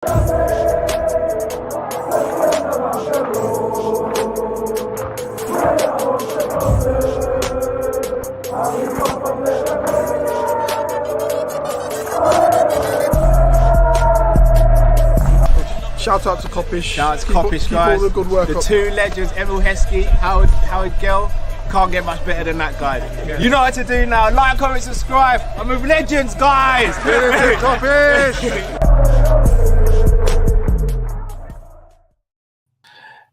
Shout out to Kop-Ish. Shout out to Kopish, guys. All the good work. The two legends, Emil Heskey, Howard Gill. Can't get much better than that guy. Yeah. You know what to do now. Like, comment, subscribe. I'm with legends, guys. Kop-Ish.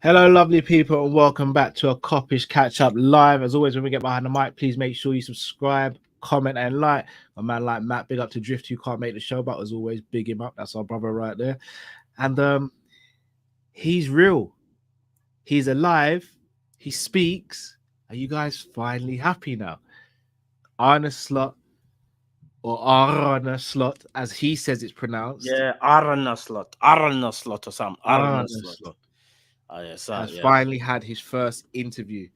Hello, lovely people, and welcome back to a Kop-Ish Catch-Up live. As always, when we get behind the mic, please make sure you subscribe, comment, and like. A man like Matt, big up to Drift, who can't make the show, but as always, big him up. That's our brother right there. And he's real. He's alive. He speaks. Are you guys finally happy now? Arne Slot, or Arne Slot, as he says it's pronounced. Yeah, Arne Slot or something. Arne Slot. Oh, yeah, has finally had his first interview.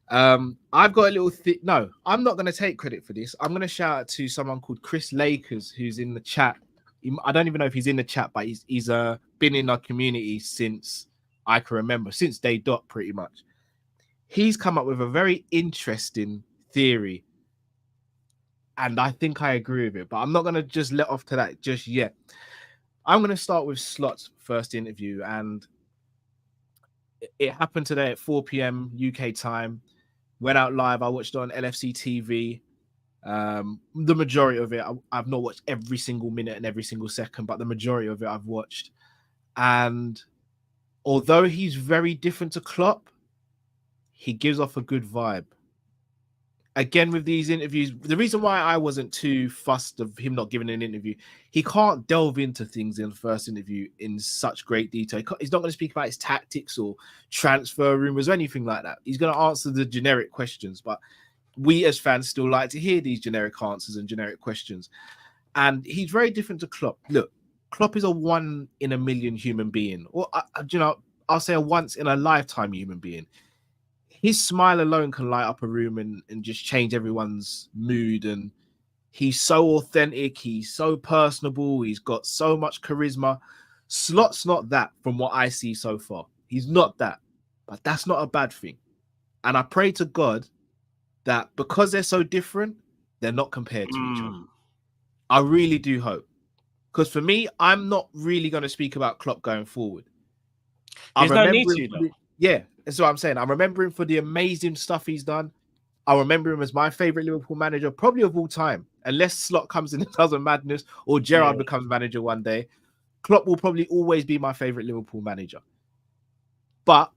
I've got a little no, I'm not going to take credit for this. I'm going to shout out to someone called Chris Lakers, who's in the chat. I don't even know if he's in the chat, but he's been in our community since I can remember, since day dot pretty much. He's come up with a very interesting theory, and I think I agree with it, but I'm not going to just let off to that just yet. I'm going to start with Slot's first interview, and it happened today at 4 p.m. UK time. Went out live. I watched it on LFC TV. The majority of it, I've not watched every single minute and every single second, but the majority of it I've watched. And although he's very different to Klopp, he gives off a good vibe. Again, with these interviews, the reason why I wasn't too fussed of him not giving an interview, he can't delve into things in the first interview in such great detail. He's not going to speak about his tactics or transfer rumors or anything like that. He's going to answer the generic questions, but we as fans still like to hear these generic answers and generic questions. And he's very different to Klopp. Look, Klopp is a 1 in a million human being, or I'll say a once in a lifetime human being. His smile alone can light up a room and just change everyone's mood. And he's so authentic. He's so personable. He's got so much charisma. Slot's not that from what I see so far. He's not that, but that's not a bad thing. And I pray to God that because they're so different, they're not compared to each other. I really do hope. Because for me, I'm not really going to speak about Klopp going forward. There's no need to, though. Yeah, that's what I'm saying. I remember him for the amazing stuff he's done. I remember him as my favorite Liverpool manager, probably of all time. Unless Slot comes in and does a madness, or Gerrard becomes manager one day, Klopp will probably always be my favorite Liverpool manager. But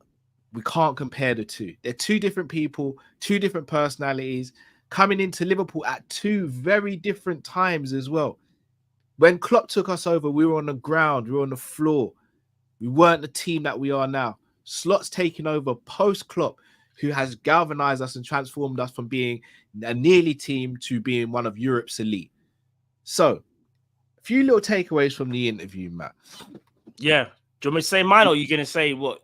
we can't compare the two. They're two different people, two different personalities, coming into Liverpool at two very different times as well. When Klopp took us over, we were on the ground, we were on the floor. We weren't the team that we are now. Slot's taking over post-Klopp, who has galvanized us and transformed us from being a nearly team to being one of Europe's elite. So, a few little takeaways from the interview, Matt. Yeah. Do you want me to say mine, or are you going to say what?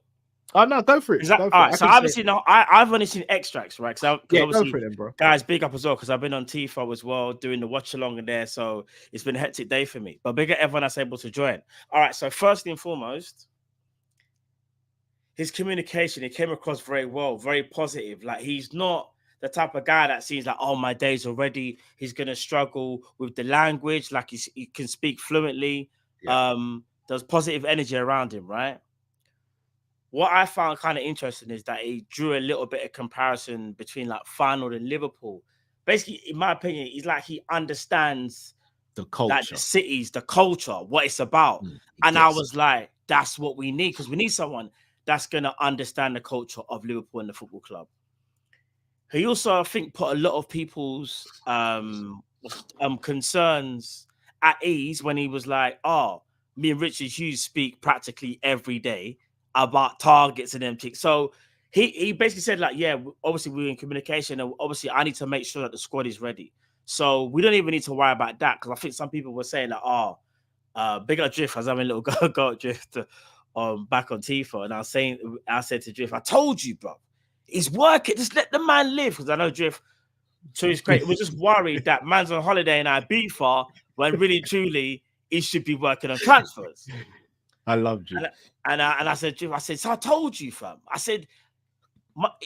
Oh, no, go for it. All right, so obviously, I've only seen extracts, right? Yeah, go for it then, bro. Guys, big up as well, because I've been on TIFO as well, doing the watch-along in there, so it's been a hectic day for me. But big up everyone that's able to join. All right, so first and foremost, his communication, it came across very well, very positive. Like, he's not the type of guy that seems like, oh, my day's already. He's going to struggle with the language. Like, he can speak fluently. Yeah. There's positive energy around him, right? What I found kind of interesting is that he drew a little bit of comparison between, like, Feyenoord and Liverpool. Basically, in my opinion, he's like he understands the culture, like the cities, the culture, what it's about. And I was like, that's what we need, because we need someone that's going to understand the culture of Liverpool and the football club. He also, I think, put a lot of people's concerns at ease when he was like, oh, me and Richard Hughes speak practically every day about targets and them things. So he basically said, like, yeah, obviously we're in communication, and obviously I need to make sure that the squad is ready. So we don't even need to worry about that, because I think some people were saying that, big up Drift, I was having a little go at Drift back on Tifo, and I said to Drift, I told you, bro, he's working, just let the man live, because I know Drift, to his credit, was just worried that man's on holiday in Ibiza when really truly he should be working on transfers. I loved you. And I said, so I told you, fam. I said,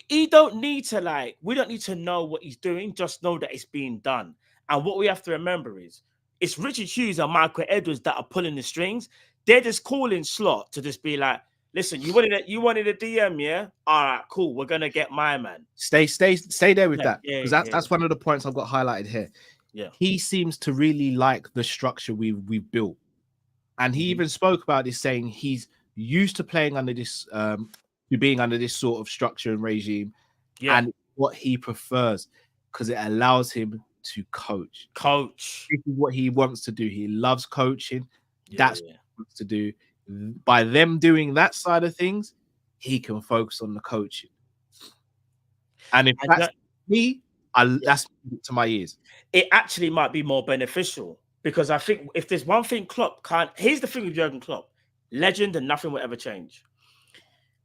he don't need to we don't need to know what he's doing. Just know that it's being done. And what we have to remember is, it's Richard Hughes and Michael Edwards that are pulling the strings. They're just calling Slot to just be like, listen, you wanted a DM, yeah? All right, cool. We're gonna get my man. Stay there with that, because that's one of the points I've got highlighted here. Yeah, he seems to really like the structure we've built, and he even spoke about this, saying he's used to playing under this, being under this sort of structure and regime, and what he prefers, because it allows him to coach. This is what he wants to do. He loves coaching. That's what he wants to do. By them doing that side of things, he can focus on the coaching. And if that's me, that's to my ears. It actually might be more beneficial, because I think if there's one thing Klopp can't, here's the thing with Jurgen Klopp, legend, and nothing will ever change.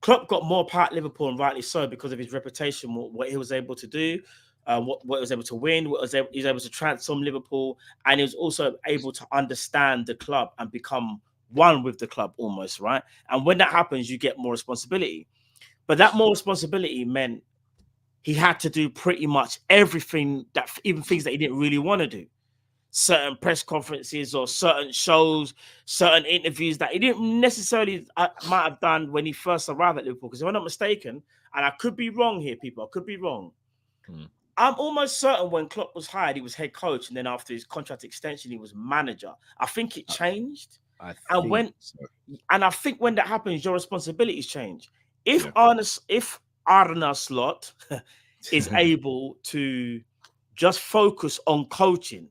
Klopp got more power at Liverpool, and rightly so, because of his reputation, what he was able to do, what he was able to win, he was able to transform Liverpool, and he was also able to understand the club and become one with the club almost, right? And when that happens, you get more responsibility. But that more responsibility meant he had to do pretty much everything, that even things that he didn't really want to do. Certain press conferences or certain shows, certain interviews that he didn't necessarily might have done when he first arrived at Liverpool. Because if I'm not mistaken, and I could be wrong here, people, I could be wrong. I'm almost certain when Klopp was hired, he was head coach, and then after his contract extension, he was manager. I think it changed. And I think when that happens, your responsibilities change. If Arne Slot is able to just focus on coaching,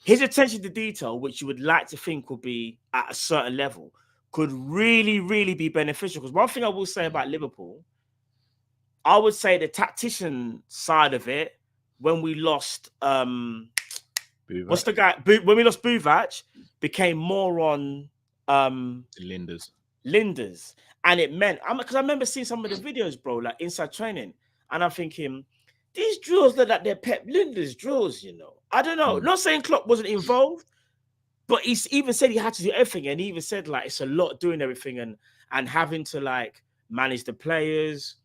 his attention to detail, which you would like to think would be at a certain level, could really, really be beneficial. Because one thing I will say about Liverpool, I would say the tactician side of it, when we lost what's the guy? When we lost Buvac, became more on Linders. And it meant, because I remember seeing some of the videos, bro, like inside training, and I'm thinking, these drills look like they're Pep Linders drills, you know. I don't know. Not saying Klopp wasn't involved, but he even said he had to do everything, and he even said like it's a lot doing everything and having to like manage the players,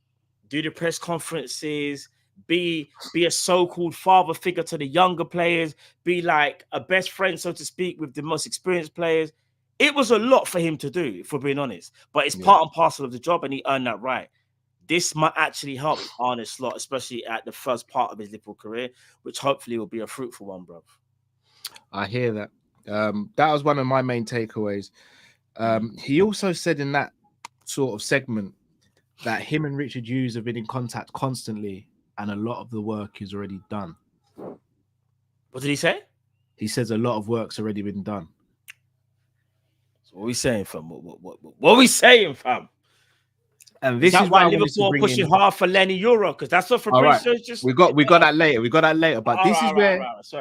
do the press conferences, be a so-called father figure to the younger players, be like a best friend, so to speak, with the most experienced players. It was a lot for him to do, if we're being honest. But it's part and parcel of the job, and he earned that right. This might actually help Arne Slot, especially at the first part of his Liverpool career, which hopefully will be a fruitful one, bro. I hear that. That was one of my main takeaways. He also said in that sort of segment that him and Richard Hughes have been in contact constantly, and a lot of the work is already done. What did he say? He says a lot of work's already been done. So what are we saying, fam? What are we saying, fam? And this is why Liverpool pushing hard for Lenny Yoro, because that's what Fabrizio's just. We got that later. But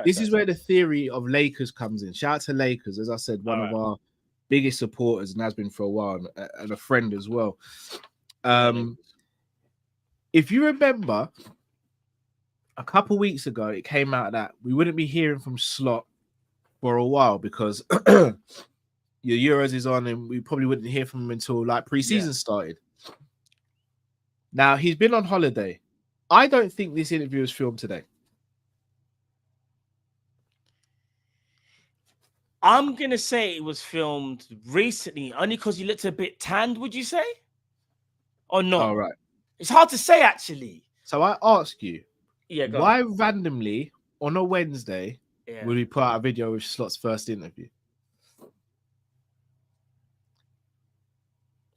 this is where the theory of Lakers comes in. Shout out to Lakers, as I said, one of our biggest supporters, and has been for a while, and a friend as well. If you remember, a couple weeks ago, it came out that we wouldn't be hearing from Slot for a while because your Euros is on, and we probably wouldn't hear from him until like pre-season started. Now, he's been on holiday. I don't think this interview was filmed today. I'm going to say it was filmed recently, only because you looked a bit tanned, would you say? Or not? All right. It's hard to say, actually. So I ask you, why on. randomly on a Wednesday would we put out a video with Slot's first interview?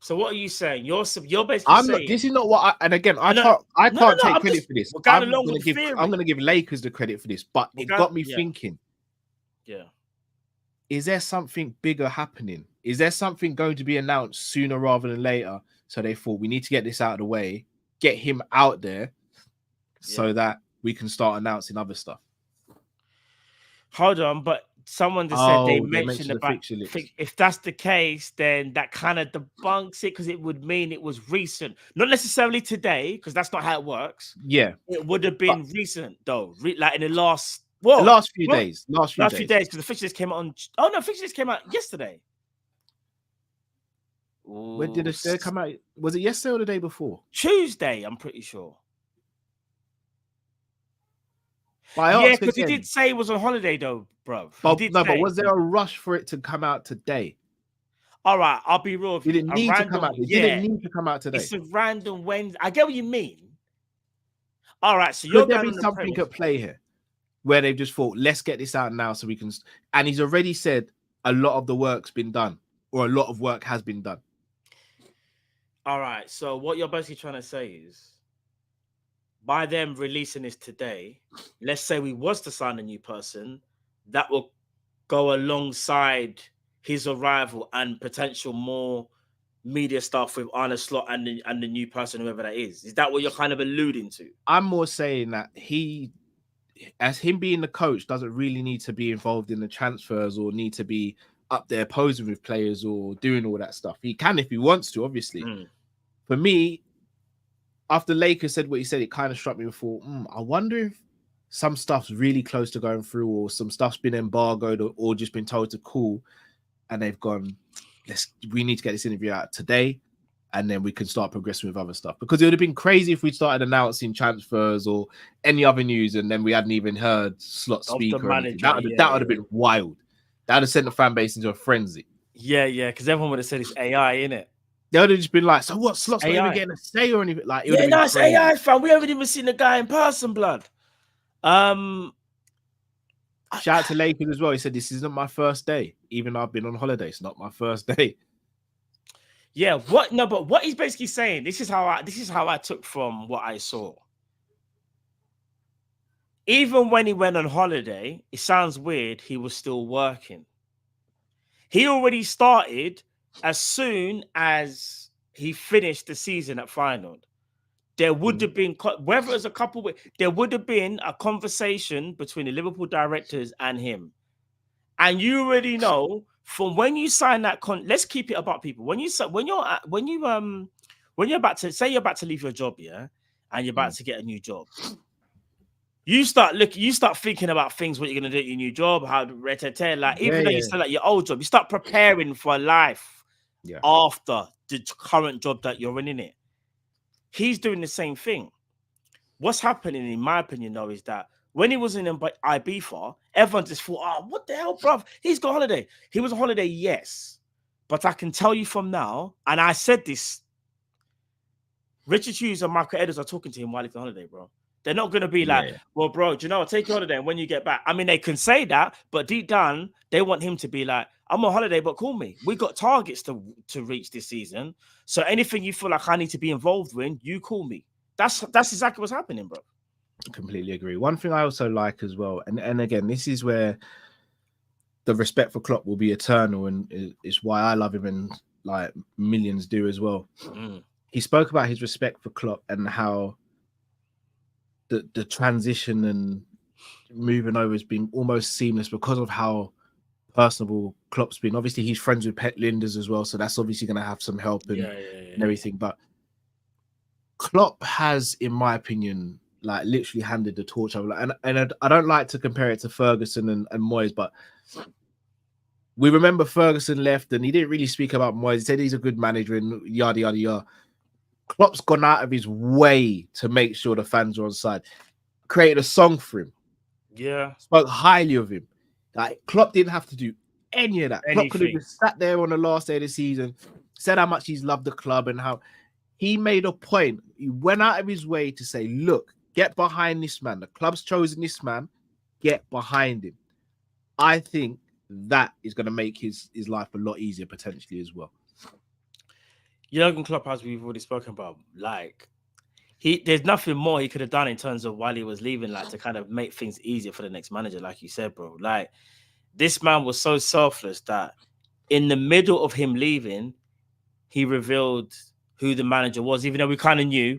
So what are you saying? You're basically saying... This is not what I can't take credit for this. I'm going to give Lakers the credit for this, but it got me thinking. Yeah. Is there something bigger happening? Is there something going to be announced sooner rather than later? So they thought we need to get this out of the way, get him out there so that we can start announcing other stuff. Hold on, but someone just said they mentioned about if that's the case, then that kind of debunks it, because it would mean it was recent, not necessarily today, because that's not how it works. Yeah, it would have been recent though, like in the last few days, because the fixtures came out on. Oh no, fixtures came out yesterday. When did they come out? Was it yesterday or the day before? Tuesday, I'm pretty sure. But I Yeah, asked because he again, did say he was on holiday though, bro. but was there a rush for it to come out today? All right, I'll be real with you. Did it need to come out? It didn't need to come out today. It's a random Wednesday. I get what you mean. All right, so Could there be something at play here where they've just thought, let's get this out now so we can? And he's already said a lot of the work's been done, or a lot of work has been done. All right, so what you're basically trying to say is, by them releasing this today, let's say we was to sign a new person, that will go alongside his arrival and potential more media stuff with Arne Slot and the new person, whoever that is. Is that what you're kind of alluding to? I'm more saying that he, as him being the coach, doesn't really need to be involved in the transfers or need to be up there posing with players or doing all that stuff. He can if he wants to, obviously. For me, after Lakers said what he said, it kind of struck me and thought, I wonder if some stuff's really close to going through, or some stuff's been embargoed, or just been told to cool, and they've gone, we need to get this interview out today, and then we can start progressing with other stuff. Because it would have been crazy if we started announcing transfers or any other news, and then we hadn't even heard Slot speak or anything. That would have been wild. That would have sent the fan base into a frenzy. Yeah, because everyone would have said it's AI, innit? They would have just been like, so what? Slot's not even getting a say or anything. Like, it's AI, fam. We haven't even seen the guy in person, blood. Shout out to Lakers as well. He said, this isn't my first day. Even though I've been on holiday, it's not my first day. Yeah, but what he's basically saying, this is how I took from what I saw. Even when he went on holiday, it sounds weird, he was still working. He already started as soon as he finished the season at Feyenoord. There would have been, whether it's a couple, there would have been a conversation between the Liverpool directors and him. And you already know from when you sign that let's keep it about people. When you're about to leave your job, yeah, and you're about to get a new job, you start thinking about things, what you're gonna do at your new job, how to even though you still at your old job, you start preparing for life after the current job that you're in it. He's doing the same thing. What's happening, in my opinion, though, is that when he was in Ibiza, everyone just thought, what the hell, bruv? He's got holiday. He was on holiday, yes. But I can tell you from now, and I said this, Richard Hughes and Michael Edwards are talking to him while he's on holiday, bro. They're not going to be like, well, bro, do you know what? Take your holiday, and when you get back. I mean, they can say that, but deep down, they want him to be like, I'm on holiday, but call me. We got targets to reach this season. So anything you feel like I need to be involved with, you call me. That's exactly what's happening, bro. Completely agree. One thing I also like as well, and again, this is where the respect for Klopp will be eternal, and it's why I love him, and like millions do as well. He spoke about his respect for Klopp and how the transition and moving over has been almost seamless because of how personable Klopp's been. Obviously, he's friends with Pep Linders as well, so that's obviously going to have some help and everything. But Klopp has, in my opinion, like literally handed the torch over. And I don't like to compare it to Ferguson and Moyes, but we remember Ferguson left and he didn't really speak about Moyes. He said he's a good manager and yada, yada, yada. Klopp's gone out of his way to make sure the fans are on side. Created a song for him. Yeah. Spoke highly of him. Like, Klopp didn't have to do any of that. Klopp could have just sat there on the last day of the season, said how much he's loved the club and how he made a point. He went out of his way to say, look, get behind this man. The club's chosen this man. Get behind him. I think that is going to make his life a lot easier potentially as well. Jurgen Klopp, as we've already spoken about, like there's nothing more he could have done in terms of while he was leaving, like to kind of make things easier for the next manager, like you said, bro. Like this man was so selfless that in the middle of him leaving, he revealed who the manager was, even though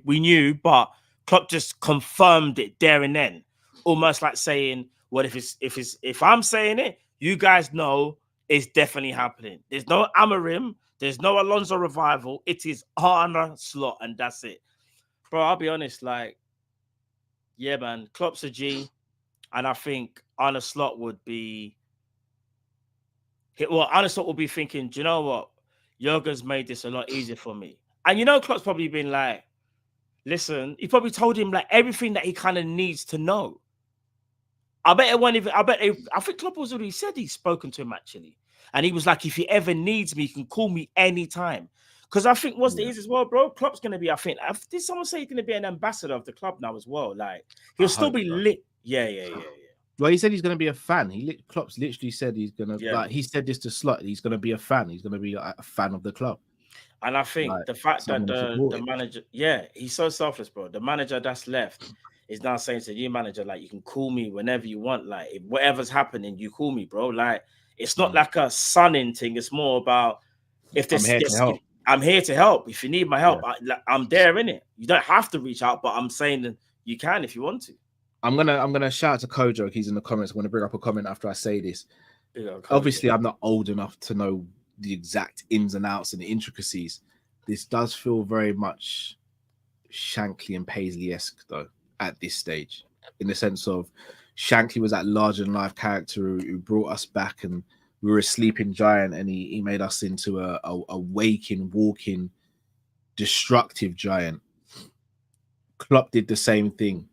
we knew, but Klopp just confirmed it there and then, almost like saying, "Well, if I'm saying it, you guys know it's definitely happening. There's no Amorim, there's no Alonso revival. It is Arne Slot, and that's it, bro." I'll be honest, like, yeah, man, Klopp's a G, and I think Arne Slot would be. Arne Slot will be thinking, do you know what? Jurgen's made this a lot easier for me. And you know, Klopp's probably been like, listen, he probably told him like everything that he kind of needs to know. I bet it won't even. I think Klopp was already said he's spoken to him actually, and he was like, if he ever needs me, he can call me anytime. Because I think what it is as well, bro. Klopp's gonna be. I think. Did someone say he's gonna be an ambassador of the club now as well? Like he'll still be lit. Yeah. Well, he said he's going to be a fan. Klopp's literally said he's going to, Yeah. like, he said this to Slot. He's going to be a fan. He's going to be like, a fan of the club. And I think Like, the fact that someone to the support it. manager, yeah, he's so selfless, bro. The manager that's left is now saying to the new manager, like, you can call me whenever you want. Like, if whatever's happening, you call me, bro. Like, it's not like a sunning thing. It's more about if this, I'm here to help. I'm here to help. If you need my help, I'm there, innit? You don't have to reach out, but I'm saying that you can if you want to. I'm gonna shout out to Kojo. He's in the comments. I'm gonna bring up a comment after I say this. Kojo. Obviously, I'm not old enough to know the exact ins and outs and the intricacies. This does feel very much Shankly and Paisley-esque, though, at this stage, in the sense of Shankly was that larger than life character who brought us back, and we were a sleeping giant, and he made us into a waking, walking, destructive giant. Klopp did the same thing.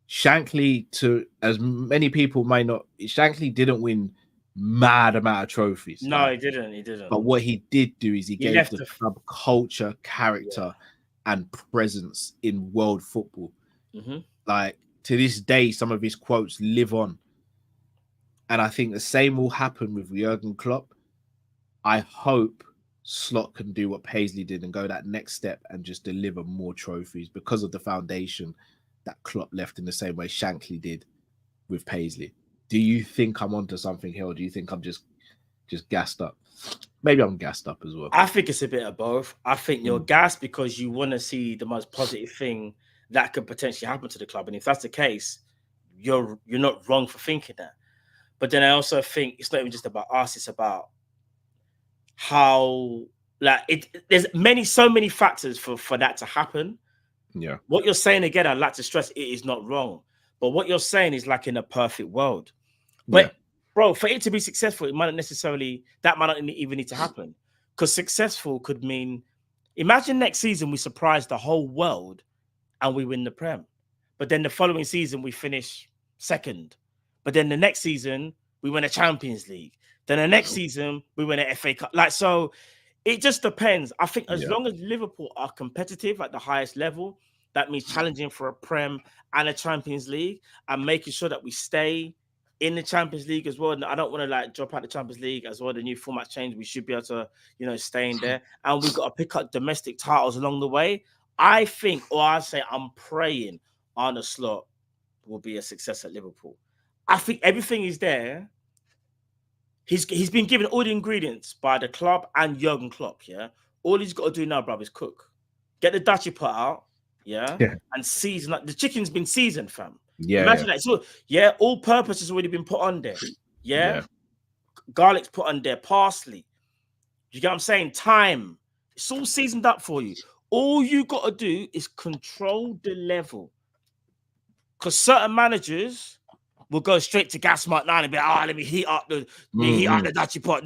Shankly, to as many people may not, Shankly didn't win mad amount of trophies. No, he didn't. But what he did do is he gave left the club culture, character, and presence in world football. Mm-hmm. Like, to this day, some of his quotes live on. And I think the same will happen with Jurgen Klopp. I hope Slot can do what Paisley did and go that next step and just deliver more trophies because of the foundation that Klopp left in the same way Shankly did with Paisley. Do you think I'm onto something here, or do you think I'm just gassed up? Maybe I'm gassed up as well. I think it's a bit of both. I think you're gassed because you want to see the most positive thing that could potentially happen to the club, and if that's the case, you're not wrong for thinking that. But then I also think it's not even just about us; it's about how, like, there's so many factors for that to happen. Yeah. What you're saying, again, I'd like to stress, it is not wrong. But what you're saying is like in a perfect world. But bro, for it to be successful, that might not even need to happen. Because successful could mean, imagine next season we surprise the whole world and we win the Prem. But then the following season we finish second. But then the next season we win a Champions League. Then the next season we win an FA Cup. Like, so it just depends. I think as long as Liverpool are competitive at the highest level, that means challenging for a Prem and a Champions League and making sure that we stay in the Champions League as well. And I don't want to like drop out the Champions League as well. The new format change. We should be able to, stay in there. And we've got to pick up domestic titles along the way. I think, or I say I'm praying Arne Slot will be a success at Liverpool. I think everything is there. He's been given all the ingredients by the club and Jurgen Klopp, yeah? All he's got to do now, bruv, is cook. Get the Dutchie pot out, yeah? And season. Like, the chicken's been seasoned, fam. Imagine that. So, all purpose has already been put on there. Yeah? Garlic's put on there, parsley. You get what I'm saying? Thyme. It's all seasoned up for you. All you got to do is control the level. Because certain managers will go straight to gas mark 9 and be like, let me heat up the Dutchie pot.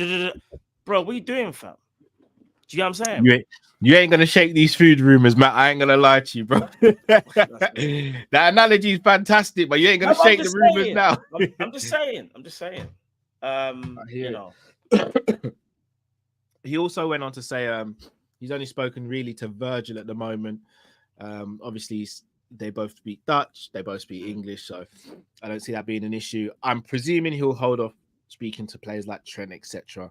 Bro, what are you doing, fam? Do you know what I'm saying? You ain't gonna shake these food rumors, Matt. I ain't gonna lie to you, bro. That analogy is fantastic, but you ain't gonna shake the rumors now. I'm just saying. He also went on to say he's only spoken really to Virgil at the moment. Obviously, they both speak Dutch, they both speak English, so I don't see that being an issue. I'm presuming he'll hold off speaking to players like Trent, etc.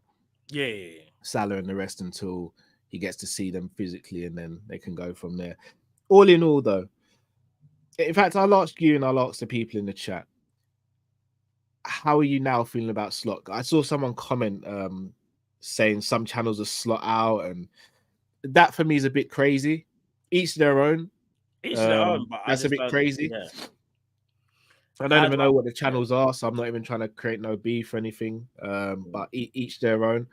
Yeah. Salah and the rest until he gets to see them physically, and then they can go from there. All in all, though, in fact, I'll ask you and I'll ask the people in the chat, how are you now feeling about Slot? I saw someone comment saying some channels are Slot out, and that for me is a bit crazy. Each their own. But that's a bit crazy. Yeah. I don't even know what the channels are, so I'm not even trying to create no beef or anything. But each their own.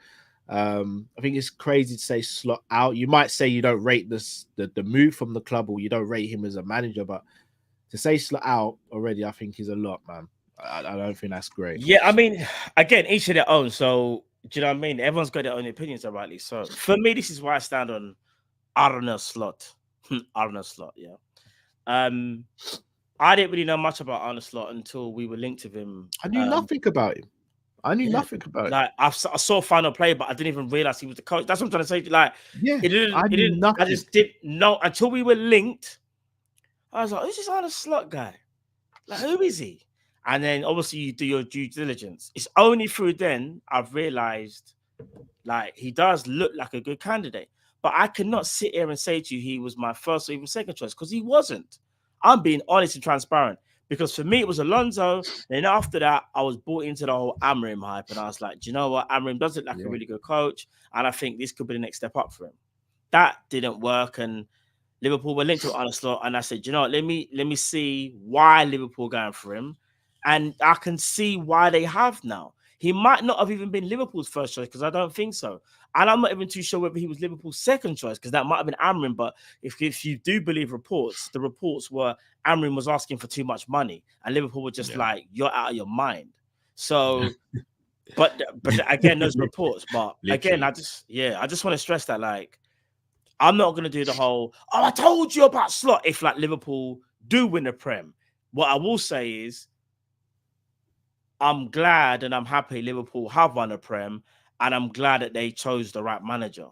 I think it's crazy to say Slot out. You might say you don't rate the move from the club, or you don't rate him as a manager, but to say Slot out already, I think is a lot, man. I don't think that's great. Yeah, I mean, again, each of their own. So Do you know what I mean? Everyone's got their own opinions, rightly so. For me, this is why I stand on Arne Slot. Arne Slot, yeah. I didn't really know much about Arne Slot until we were linked with him. I knew nothing about him. I knew Yeah. nothing about him. Like I saw final play, but I didn't even realize he was the coach. That's what I'm trying to say. Like, Yeah, I nothing. just didn't know until we were linked. I was like, who's this Arne Slot guy? Like, who is he? And then obviously you do your due diligence. It's only through then I've realized, like, he does look like a good candidate. But I cannot sit here and say to you he was my first or even second choice, because he wasn't. I'm being honest and transparent. Because for me, it was Alonso. Then after that, I was bought into the whole Amrim hype. And I was like, do you know what? Amrim does look like a really good coach. And I think this could be the next step up for him. That didn't work. And Liverpool were linked to Arne Slot. And I said, you know what? Let me see why Liverpool going for him. And I can see why they have now. He might not have even been Liverpool's first choice, because I don't think so. And I'm not even too sure whether he was Liverpool's second choice, because that might have been Amrim. But if you do believe reports, the reports were Amrim was asking for too much money, and Liverpool were just like, you're out of your mind. So, but again, those reports. But again, I just want to stress that, like, I'm not going to do the whole, I told you about Slot if, like, Liverpool do win the Prem. What I will say is, I'm glad and I'm happy Liverpool have won a Prem, and I'm glad that they chose the right manager.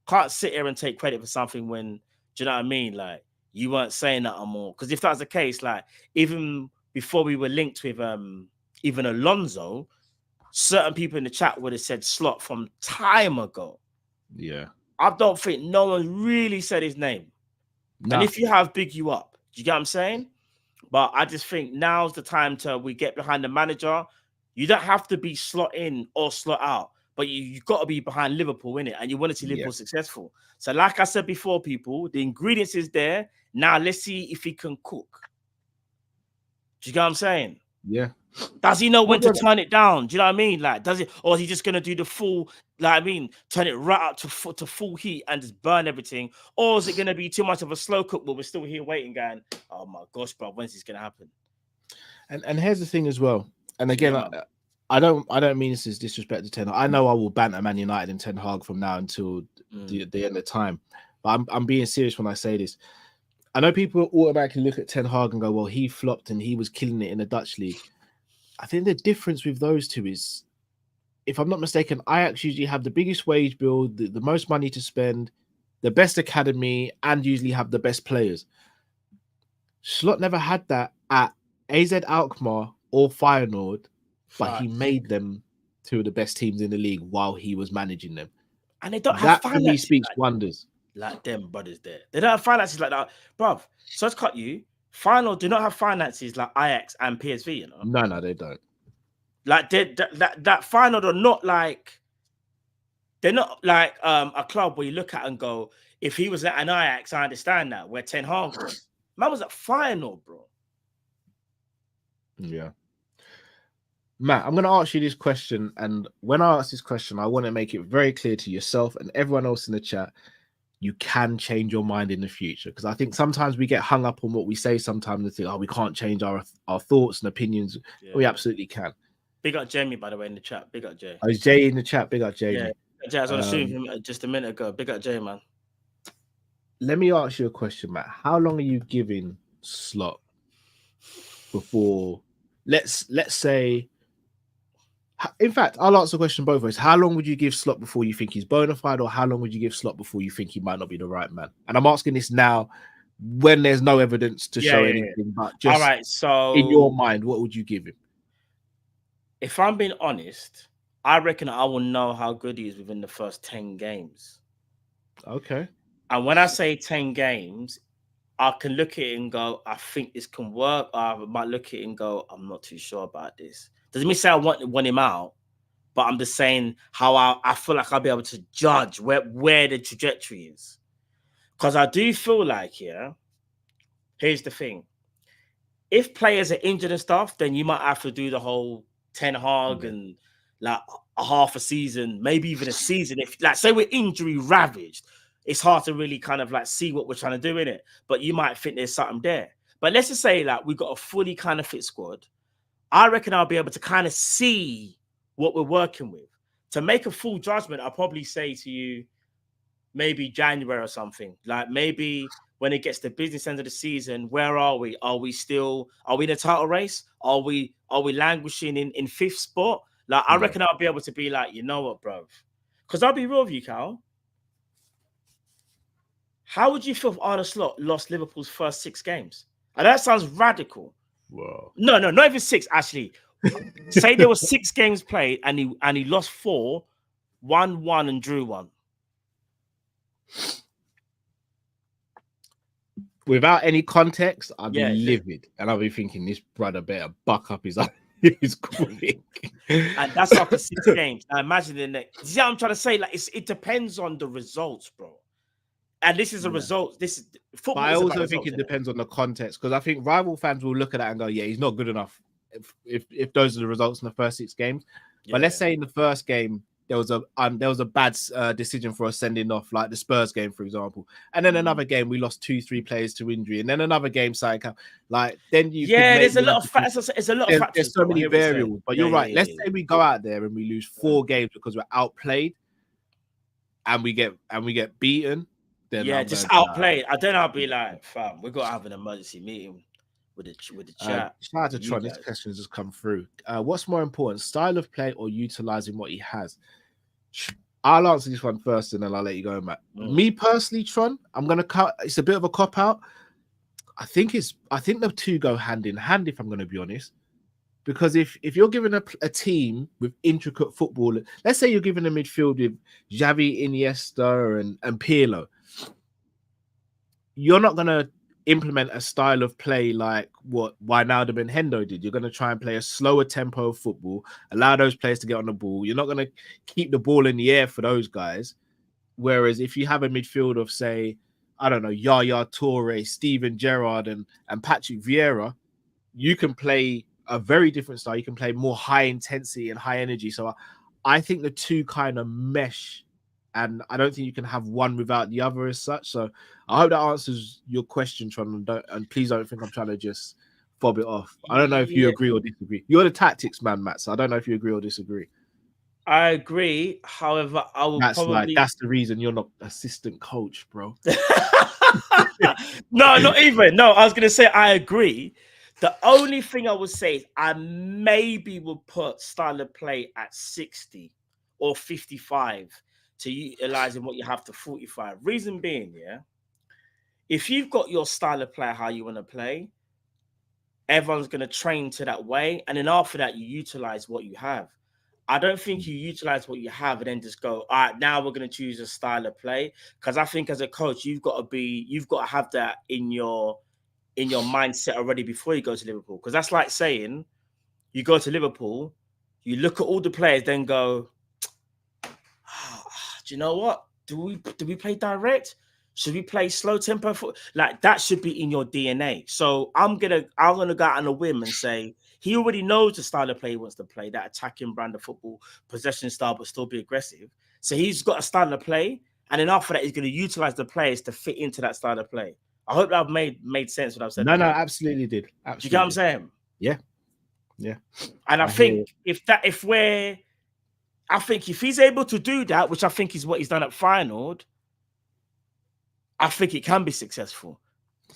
Can't sit here and take credit for something when, do you know what I mean? Like, you weren't saying that more. Because if that's the case, like, even before we were linked with even Alonso, certain people in the chat would have said Slot from time ago. Yeah. I don't think no one really said his name. No. And if you have, big you up. Do you get what I'm saying? But I just think now's the time we get behind the manager. You don't have to be slot in or slot out, but you got to be behind Liverpool, innit? And you want to see Liverpool successful. So like I said before, people, the ingredients is there. Now let's see if he can cook. Do you get what I'm saying? Yeah. Does he know when to turn it down? Do you know what I mean? Like, does it, or is he just gonna do the full, like, I mean, turn it right up to full heat and just burn everything? Or is it gonna be too much of a slow cook, but we're still here waiting, going, oh my gosh, bro, when's this gonna happen? And here's the thing as well. And again, I don't mean this as disrespect to Ten Hag. I know I will banter Man United and Ten Hag from now until the end of time. But I'm being serious when I say this. I know people automatically look at Ten Hag and go, well, he flopped and he was killing it in the Dutch league. I think the difference with those two is, if I'm not mistaken, Ajax usually have the biggest wage bill, the most money to spend, the best academy, and usually have the best players. Slot never had that at AZ Alkmaar or Feyenoord, but he made them two of the best teams in the league while he was managing them. And they don't have finances. That for me speaks wonders. Like them brothers there. They don't have finances like that. Bruv, so let's cut you. Final do not have finances like Ajax and PSV, you know? No, they don't. Like that final are not like, they're not like a club where you look at and go, if he was at an Ajax, I understand that. Where Ten Hag was. Man was at final, bro. Yeah. Matt, I'm going to ask you this question. And when I ask this question, I want to make it very clear to yourself and everyone else in the chat, you can change your mind in the future. Because I think sometimes we get hung up on what we say sometimes and think, oh, we can't change our thoughts and opinions. Yeah. We absolutely can. Big up Jamie, by the way, in the chat. Big up Jay. Oh, is Jay in the chat? Big up Jay. Yeah, Jay, I was on shooting him just a minute ago. Big up Jay, man. Let me ask you a question, Matt. How long are you giving Slot before, let's say, in fact, I'll answer the question both ways. How long would you give Slot before you think he's bona fide, or how long would you give Slot before you think he might not be the right man? And I'm asking this now when there's no evidence to show anything, but just all right, so in your mind, what would you give him? If I'm being honest, I reckon I will know how good he is within the first 10 games. Okay. And when I say 10 games, I can look at it and go, I think this can work. I might look at it and go, I'm not too sure about this. Doesn't mean say I want him out, but I'm just saying how I feel like I'll be able to judge where the trajectory is. Because I do feel like, here's the thing. If players are injured and stuff, then you might have to do the whole Ten Hag and like a half a season, maybe even a season. If, like, say we're injury ravaged, it's hard to really kind of like see what we're trying to do in it. But you might think there's something there. But let's just say like we've got a fully kind of fit squad. I reckon I'll be able to kind of see what we're working with. to make a full judgment, I'll probably say to you maybe January or something. Like maybe when it gets to business end of the season, where are we? Are we in a title race? Are we languishing in fifth spot? Like I reckon I'll be able to be like, you know what, bro? Because I'll be real with you, Cal. How would you feel if Arne Slot lost Liverpool's first 6 games? And that sounds radical. Whoa. No, not even 6, actually. Say there were 6 games played and he lost 4, won 1 and drew 1. Without any context, I'd be Yeah. livid. And I'll be thinking, this brother better buck up his quick. And that's after 6 games. Now imagine the next. You see what I'm trying to say? Like it depends on the results, bro. And this is a result. This is football. But I also think it depends on the context, because I think rival fans will look at that and go, yeah, he's not good enough if those are the results in the first 6 games. Yeah. But let's say in the first game there was a bad decision for us sending off, like the Spurs game, for example, and then another game we lost 2-3 players to injury, and then another game like then you there's a lot of factors. It's a lot of factors. There's so many variables. But you're right. Let's say we go out there and we lose 4 games because we're outplayed, and we get beaten. Then just outplayed. Then I'll be like, fam, we've got to have an emergency meeting with the chat. Shout out to Tron. This question has just come through. What's more important, style of play or utilizing what he has? I'll answer this one first, and then I'll let you go, Matt. Me personally, Tron, I'm gonna cut. It's a bit of a cop out. I think the two go hand in hand, if I'm going to be honest. Because if you're given a team with intricate football, let's say you're given a midfield with Xavi, Iniesta, and Pirlo, you're not going to implement a style of play like what Wijnaldum and Hendo did. You're going to try and play a slower tempo of football, allow those players to get on the ball. You're not going to keep the ball in the air for those guys. Whereas if you have a midfield of, say, I don't know, Yaya Toure, Steven Gerrard, and Patrick Vieira, you can play a very different style. You can play more high intensity and high energy. So I think the two kind of mesh, and I don't think you can have one without the other as such. So I hope that answers your question, Tron, and please don't think I'm trying to just fob it off. I don't know if you agree or disagree. You're the tactics man, Matt, so I don't know if you agree or disagree. I agree. However, I will that's probably... that's the reason you're not assistant coach, bro. No, not even. No, I was going to say I agree. The only thing I would say is I maybe would put style of play at 60 or 55 to utilizing what you have to 45. Reason being, if you've got your style of play, how you want to play, everyone's going to train to that way. And then after that, you utilize what you have. I don't think you utilize what you have and then just go, all right, now we're going to choose a style of play. Because I think as a coach, you've got to have that in your mindset already before you go to Liverpool. Because that's like saying you go to Liverpool, you look at all the players, then go, do you know what? Do we play direct? Should we play slow tempo? Like that should be in your DNA. So I'm gonna go out on a whim and say he already knows the style of play he wants to play, that attacking brand of football, possession style, but still be aggressive. So he's got a style of play, and then after that, he's going to utilize the players to fit into that style of play. I hope that I've made sense what I've said. No, absolutely did. Absolutely. Do you get what I'm saying? Yeah. And I think if he's able to do that, which I think is what he's done at Feyenoord, I think it can be successful.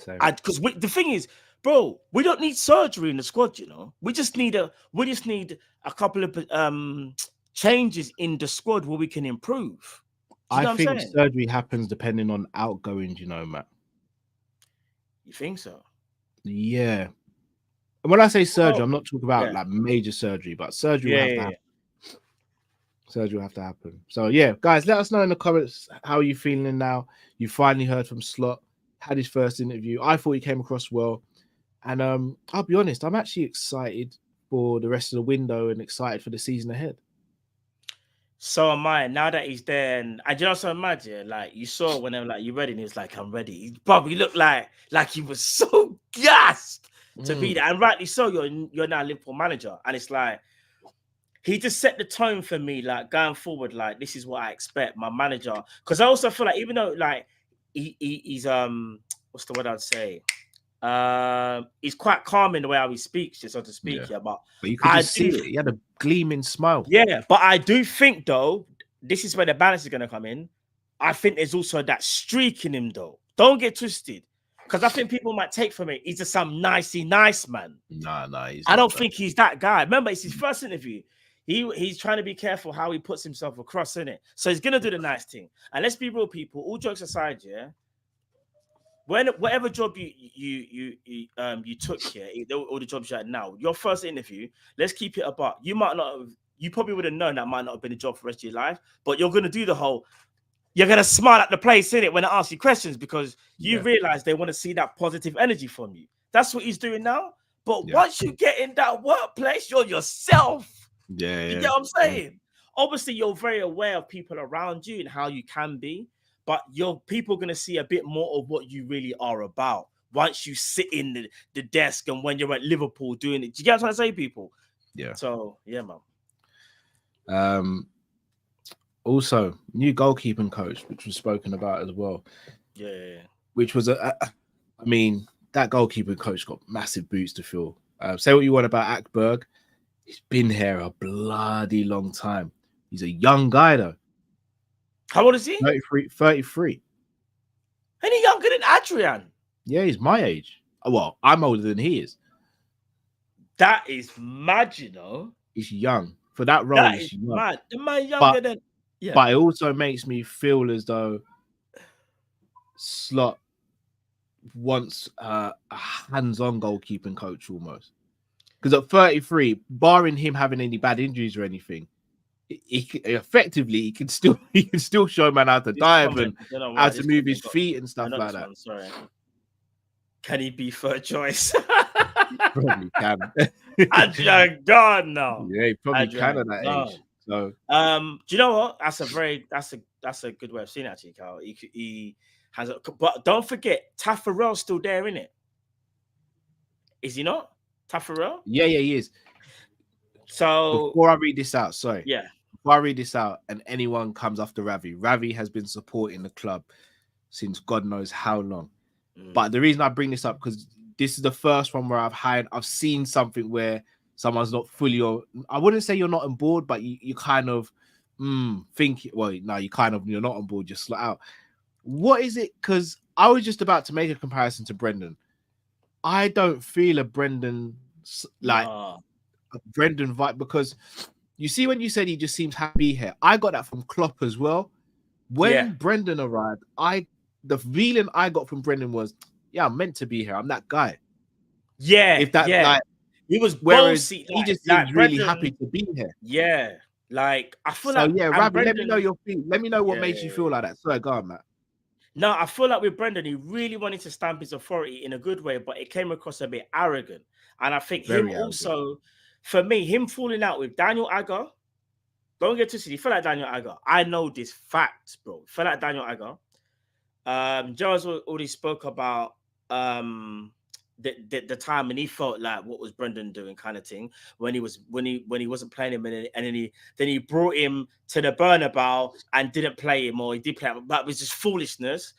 Because the thing is, bro, we don't need surgery in the squad, you know. We just need a couple of changes in the squad where we can improve. I think surgery happens depending on outgoings, you know, Matt. You think so? Yeah. And when I say surgery, I'm not talking about like major surgery, but surgery will have to happen. Surgery will have to happen. So yeah, guys, let us know in the comments how you're feeling now. You finally heard from Slot, had his first interview. I thought he came across well. And I'll be honest, I'm actually excited for the rest of the window and excited for the season ahead. So am I. Now that he's there, and you also imagine, like you saw when I'm like, "You ready?" And he was like, "I'm ready." He probably looked like he was so gassed to be there, and rightly so. You're now Liverpool manager, and it's like he just set the tone for me, like going forward. Like this is what I expect my manager, because I also feel like even though like he's what's the word I'd say. He's quite calm in the way how he speaks, so to speak. Yeah, but you could just see it. He had a gleaming smile. Yeah, but I do think though, this is where the balance is going to come in. I think there's also that streak in him though. Don't get twisted, because I think people might take from it he's just some nice man. Nah, I don't think he's that guy. Remember, it's his first interview. He's trying to be careful how he puts himself across, in it. So he's gonna do the nice thing. And let's be real, people. All jokes aside, yeah. Whatever job you took here, all the jobs you had now, your first interview, let's keep it about. You probably would have known that might not have been a job for the rest of your life, but you're gonna do the whole. You're gonna smile at the place, in it, when I ask you questions, because you realize they want to see that positive energy from you. That's what he's doing now. But once you get in that workplace, you're yourself. Yeah, you get what I'm saying? Obviously, you're very aware of people around you and how you can be, but your people are going to see a bit more of what you really are about once you sit in the desk and when you're at Liverpool doing it. Do you get what I'm trying to say, people? Yeah. So, yeah, man. Also, new goalkeeping coach, which was spoken about as well. Yeah. Which was I mean, that goalkeeping coach got massive boots to fill. Say what you want about Ackberg. He's been here a bloody long time. He's a young guy, though. How old is he? 33. Any younger than Adrian? Yeah, he's my age. Well, I'm older than he is. That is mad, you know. He's young. For that role, that is young. Mad. The man younger than... Yeah. But it also makes me feel as though Slot wants a hands-on goalkeeping coach almost. Because at 33, barring him having any bad injuries or anything, he can still show man how to dive and how to move his feet and stuff like that. Sorry. Can he be third choice? Probably can. Adrian gone now. Yeah, he probably can at that age. So, do you know what? That's a good way of seeing it, actually, Carl. He has but don't forget, Taffarel's still there, isn't it? Is he not? Taffarel? Yeah, he is. So before I read this out, before I read this out, and anyone comes after Ravi has been supporting the club since God knows how long. But the reason I bring this up, because this is the first one where I've seen something where someone's not fully on. I wouldn't say you're not on board, but you kind of think. Well, no, you're not on board. Just flat out. What is it? Because I was just about to make a comparison to Brendan. I don't feel a Brendan vibe, because you see when you said he just seems happy here. I got that from Klopp as well. When Brendan arrived, the feeling I got from Brendan was, I'm meant to be here. I'm that guy. Yeah, if that like he was bossy, he just seems really happy to be here. Yeah, like I feel like Ravi, let me know your feet. Let me know what makes you feel like that. So go on, Matt. No, I feel like with Brendan, he really wanted to stamp his authority in a good way, but it came across a bit arrogant. And I think also, for me, him falling out with Daniel Agger, don't get twisted, he felt like Daniel Agger. I know this fact, bro. He felt like Daniel Agger. Joe's already spoke about the time, and he felt like what was Brendan doing, kind of thing, when he wasn't playing him, and then he brought him to the Bernabeu and didn't play him, or he did play him, but it was just foolishness.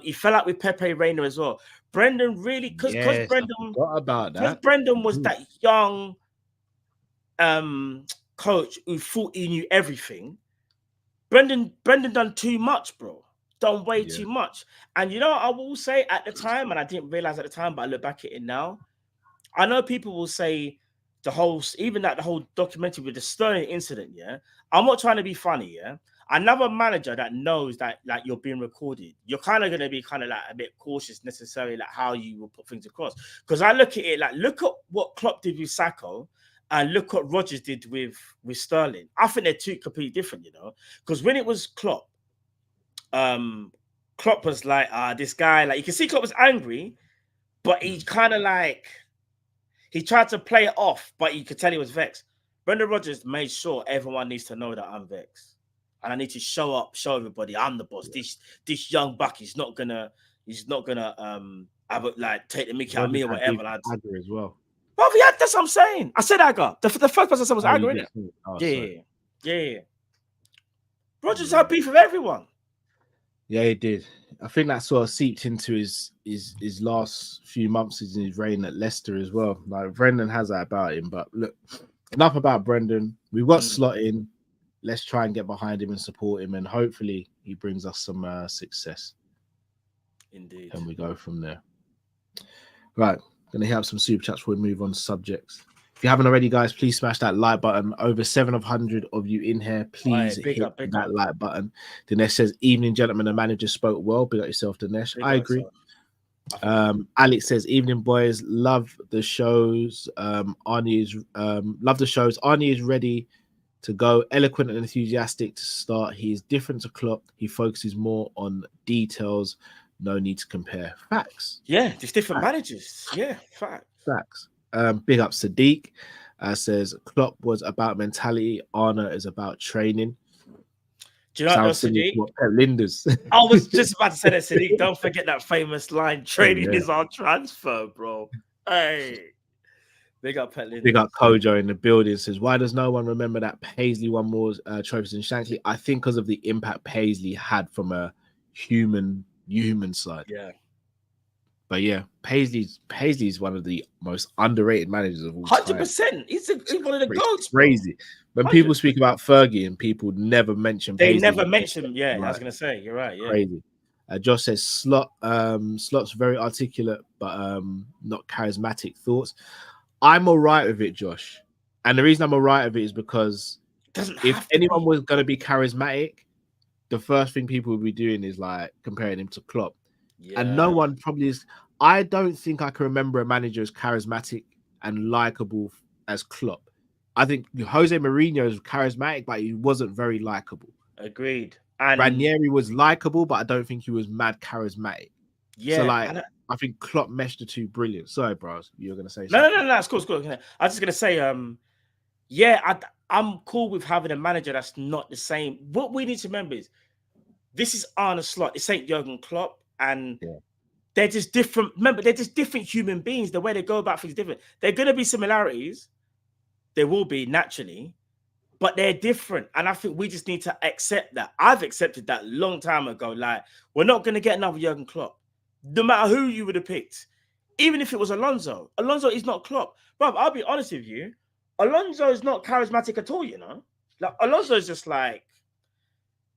He fell out with Pepe Reina as well. Brendan really, because Brendan was that young coach who thought he knew everything. Brendan done too much, bro. Done way too much. And you know, I will say at the time, and I didn't realize at the time, but I look back at it now. I know people will say the whole documentary with the Sterling incident. Yeah, I'm not trying to be funny. Yeah, another manager that knows that like you're being recorded, you're kind of going to be kind of like a bit cautious necessarily, like how you will put things across. Because I look at it like, look at what Klopp did with Sacco, and look what Rodgers did with Sterling. I think they're two completely different, you know. Because when it was Klopp was like, this guy, like you can see Klopp was angry, but he kind of like he tried to play it off, but you could tell he was vexed. Brendan Rodgers made sure everyone needs to know that I'm vexed, and I need to show everybody I'm the boss. This young buck, he's not gonna have a, like take the mickey out of me or whatever. Agger as well. Well, yeah, that's what I'm saying. I said Agger. The first person I said was Agger, innit? Yeah. Rodgers had beef with everyone. Yeah, he did. I think that sort of seeped into his last few months in his reign at Leicester as well. Like Brendan has that about him. But look, enough about Brendan. We've got Slot in. Let's try and get behind him and support him, and hopefully he brings us some success. Indeed. And we go from there. Right, gonna hit up some super chats before we move on to subjects. If you haven't already, guys, please smash that like button. Over 700 of you in here. Please hit that like button. Dinesh says, "Evening, gentlemen. The manager spoke well. Big up yourself, Dinesh." I agree. Alex says, "Evening, boys. Love the shows. Arnie is love the shows. Arnie is ready to go. Eloquent and enthusiastic to start. He is different to Klopp. He focuses more on details. No need to compare." Facts. Yeah, just different managers. Yeah, facts. Big up Sadiq. Says Klopp was about mentality. Arna is about training. Do you know what Sadiq? Linders. I was just about to say that, Sadiq. Don't forget that famous line: "Training is our transfer, bro." Hey, big up Pet Linders. Big up Kojo in the building. Says, "Why does no one remember that Paisley won more trophies than Shankly?" I think because of the impact Paisley had from a human side. Yeah. But yeah, Paisley's one of the most underrated managers of all time. 100%. He's one of the goats. Crazy. When 100%. People speak about Fergie and people never mention Paisley. They never mention, yeah, right. I was gonna say, you're right. Yeah. Crazy. Josh says Slot's very articulate, but not charismatic thoughts. I'm all right with it, Josh. And the reason I'm all right with it is because if anyone was gonna be charismatic, the first thing people would be doing is like comparing him to Klopp. Yeah. And no one probably is. I don't think I can remember a manager as charismatic and likable as Klopp. I think Jose Mourinho is charismatic, but he wasn't very likable. Agreed. And Ranieri was likable, but I don't think he was mad charismatic. Yeah. So like, I think Klopp meshed the two brilliant. Sorry, bros, you were gonna say something. No. It's cool. I was just gonna say, I'm cool with having a manager that's not the same. What we need to remember is this is Arne Slot. This ain't Jurgen Klopp. And they're just different. Remember, they're just different human beings. The way they go about things is different. There are going to be similarities. There will be naturally, but they're different. And I think we just need to accept that. I've accepted that a long time ago. Like, we're not going to get another Jurgen Klopp. No matter who you would have picked. Even if it was Alonso. Alonso is not Klopp. Bro, I'll be honest with you. Alonso is not charismatic at all, you know? Like, Alonso is just like,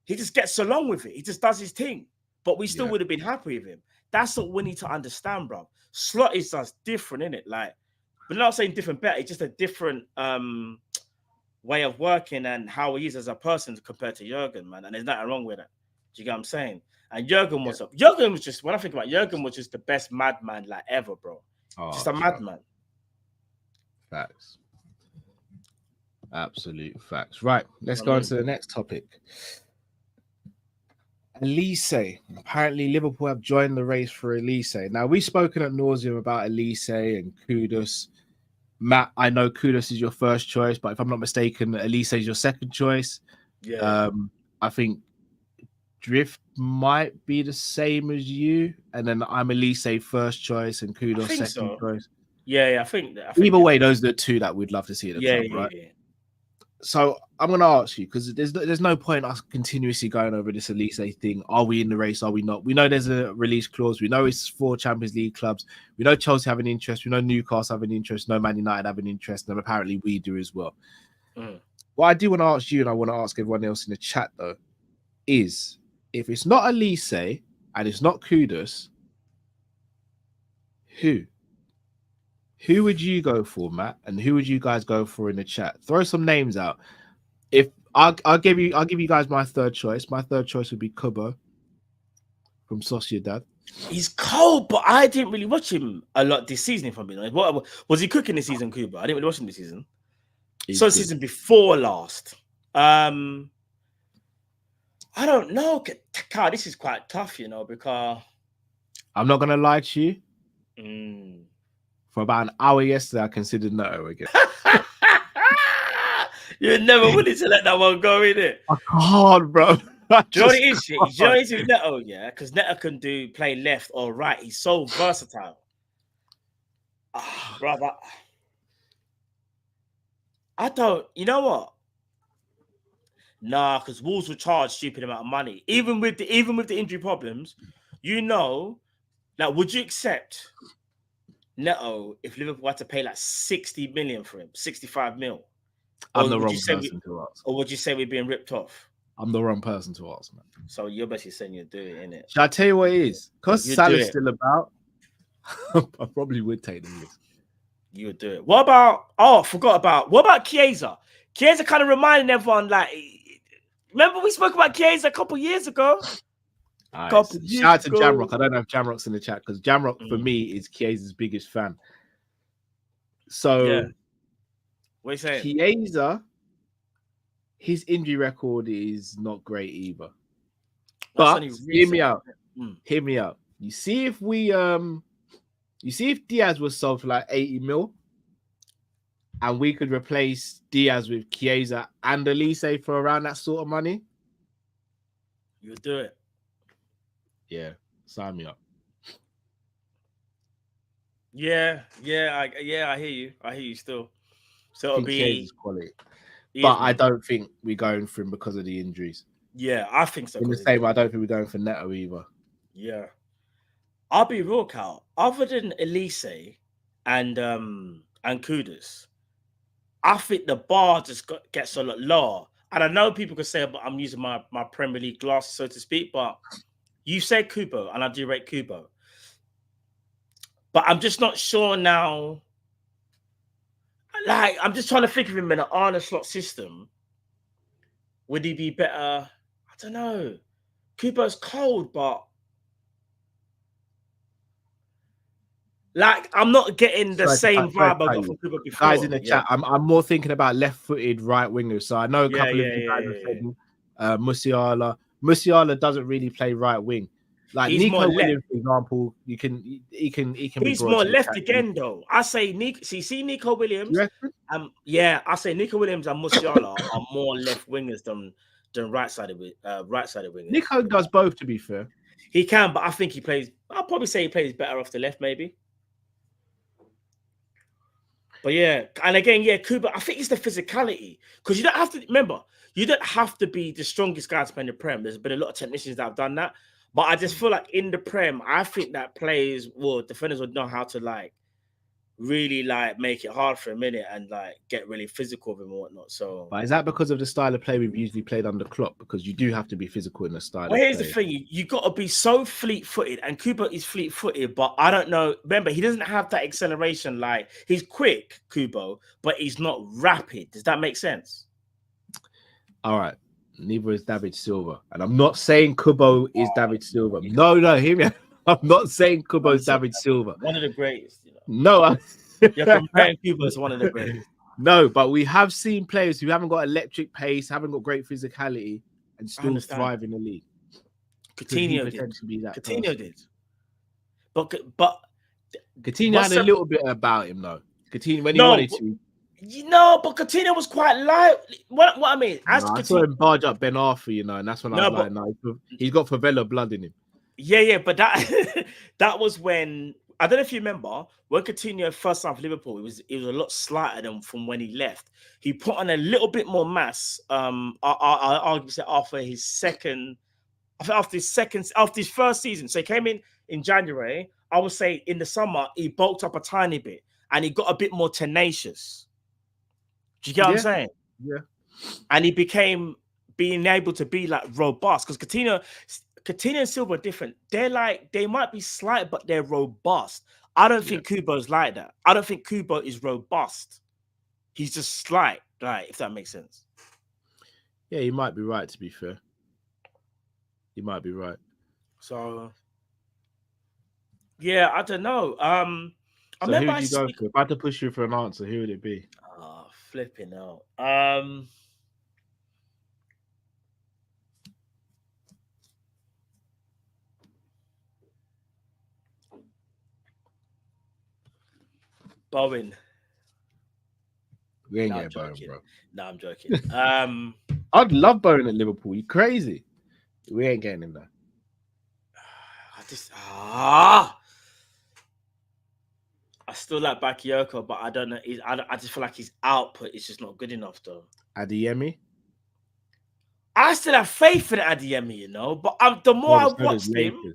he just gets along with it. He just does his thing. But we still would have been happy with him. That's what we need to understand, bro. Slot is just different, isn't it? Like, we're not saying different better. It's just a different way of working and how he is as a person compared to Jurgen, man. And there's nothing wrong with it. Do you get what I'm saying? And Jurgen was just, when I think about Jurgen, was just the best madman like ever, bro. Just a madman. Facts. Absolute facts. Right, let's go on to the next topic. Olise. Apparently, Liverpool have joined the race for Olise. Now, we've spoken at nauseum about Olise and Kudus. Matt, I know Kudus is your first choice, but if I'm not mistaken, Olise is your second choice. Yeah. I think Drift might be the same as you, and then I'm Olise first choice and Kudus second choice. Yeah, I think either way, those are the two that we'd love to see at the club, right? Yeah. So I'm going to ask you, because there's no point us continuously going over this Olise thing. Are we in the race? Are we not? We know there's a release clause. We know it's 4 Champions League clubs. We know Chelsea have an interest. We know Newcastle have an interest. No Man United have an interest. And apparently we do as well. What I do want to ask you, and I want to ask everyone else in the chat, though, is if it's not Olise and it's not Kudus, who? Who would you go for, Matt? And who would you guys go for in the chat? Throw some names out. If I'll give you guys my third choice. My third choice would be Kubo from Sociedad. He's cold, but I didn't really watch him a lot this season. If I'm being honest, what was he cooking this season, Kubo? I didn't really watch him this season. So the season before last. I don't know. God, this is quite tough, you know, because I'm not gonna lie to you. For about an hour yesterday, I considered Neto again. You're never willing to let that one go, innit? I can't, bro. Do you know what it is? Do you know what it is with Neto, yeah? Because Neto can play left or right. He's so versatile. Brother. I don't, you know what? Nah, because Wolves will charge stupid amount of money. Even with the injury problems, You know, like, would you accept Neto if Liverpool had to pay like 60 million for him, 65 mil? I'm Or the would wrong you say person to ask. or would you say we're being ripped off? I'm the wrong person to ask, man. So you're basically saying you'll do it, innit? Shall I tell you what it is? Because You do Salah's it. still about, I probably would take the risk. You would do it. What about? Oh, I forgot about. What about Chiesa? Chiesa kind of reminding everyone, like, remember we spoke about Chiesa a couple years ago. All right, Couple so years shout out to ago. Jamrock. I don't know if Jamrock's in the chat because Jamrock for Mm. me is Chiesa's biggest fan. So Yeah. What are you saying? Chiesa, his injury record is not great either. That's But only hear me recent. out. Mm. Hear me out. You see if Diaz was sold for like 80 mil and we could replace Diaz with Chiesa and Olise for around that sort of money. You would do it. Yeah, sign me up. Yeah, I hear you. I hear you still. So I it'll think be Chiesa's quality. he But is, I man. don't think we're going for him because of the injuries. Yeah, I think so. In the 'cause same way, I don't think we're going for Neto either. yeah. I'll be real, Cal. Other than Elise and Kudus, I think the bar just gets a lot lower. And I know people could say, but I'm using my Premier League glasses, so to speak. But you say Kubo, and I do rate Kubo. But I'm just not sure now. Like, I'm just trying to think of him in an Arna slot system. Would he be better? I don't know. Kubo's cold, but like, I'm not getting the same vibe I got from Kubo before. Guys in the chat, I'm more thinking about left-footed right wingers. So I know a couple of you guys have said Musiala. Musiala doesn't really play right wing. Like He's Nico more Williams, for example, he can be He's brought more to the left chat. again, though. I say see Nico Williams. You reckon? I say Nico Williams and Musiala are more left wingers than right-sided wingers. Nico does both, to be fair. He can, but I think he plays. I'll probably say he plays better off the left, maybe. But yeah, and again, yeah, Kuba. I think it's the physicality because you don't have to remember. You don't have to be the strongest guy to play in the Prem. There's been a lot of technicians that have done that, but I just feel like in the Prem, I think that defenders would know how to like really like make it hard for a minute and like get really physical with him and whatnot. So, But is that because of the style of play we've usually played under Klopp? Because you do have to be physical in the style. well, here's the thing: you got to be so fleet-footed, and Kubo is fleet-footed, but I don't know. Remember, he doesn't have that acceleration. Like he's quick, Kubo, but he's not rapid. Does that make sense? All right. Neither is David Silva, and I'm not saying Kubo is David Silva. No, hear me. I'm not saying Kubo is David Silva. One of the greatest. No, you're comparing Kubo to one of the greatest. No, but we have seen players who haven't got electric pace, haven't got great physicality, and still thrive in the league. Coutinho did. But Coutinho had a little bit about him, though. Coutinho, when he wanted to. But Coutinho was quite light. What I mean, I saw him barge up Ben Arthur, and that's when I was like, no, he's got favela blood in him. Yeah, but that was when I don't know if you remember when Coutinho first signed for Liverpool. It was a lot slighter than from when he left. He put on a little bit more mass. I'll say after his first season. So he came in January. I would say in the summer he bulked up a tiny bit and he got a bit more tenacious. Do you get what I'm saying? Yeah. And he became being able to be like robust because Coutinho and Silva are different. They might be slight, but they're robust. I don't think Kubo's like that. I don't think Kubo is robust. He's just slight, like, if that makes sense. Yeah, you might be right, to be fair. You might be right. So, yeah, I don't know. So who would you go for? If I had to push you for an answer, who would it be? Oh, flipping out. Bowen. We ain't getting Bowen, bro. No, I'm joking. I'd love Bowen at Liverpool. You crazy? We ain't getting him there. I still like Bakayoko, but I don't know. I just feel like his output is just not good enough, though. Adeyemi? I still have faith in Adeyemi, but the more I watched him,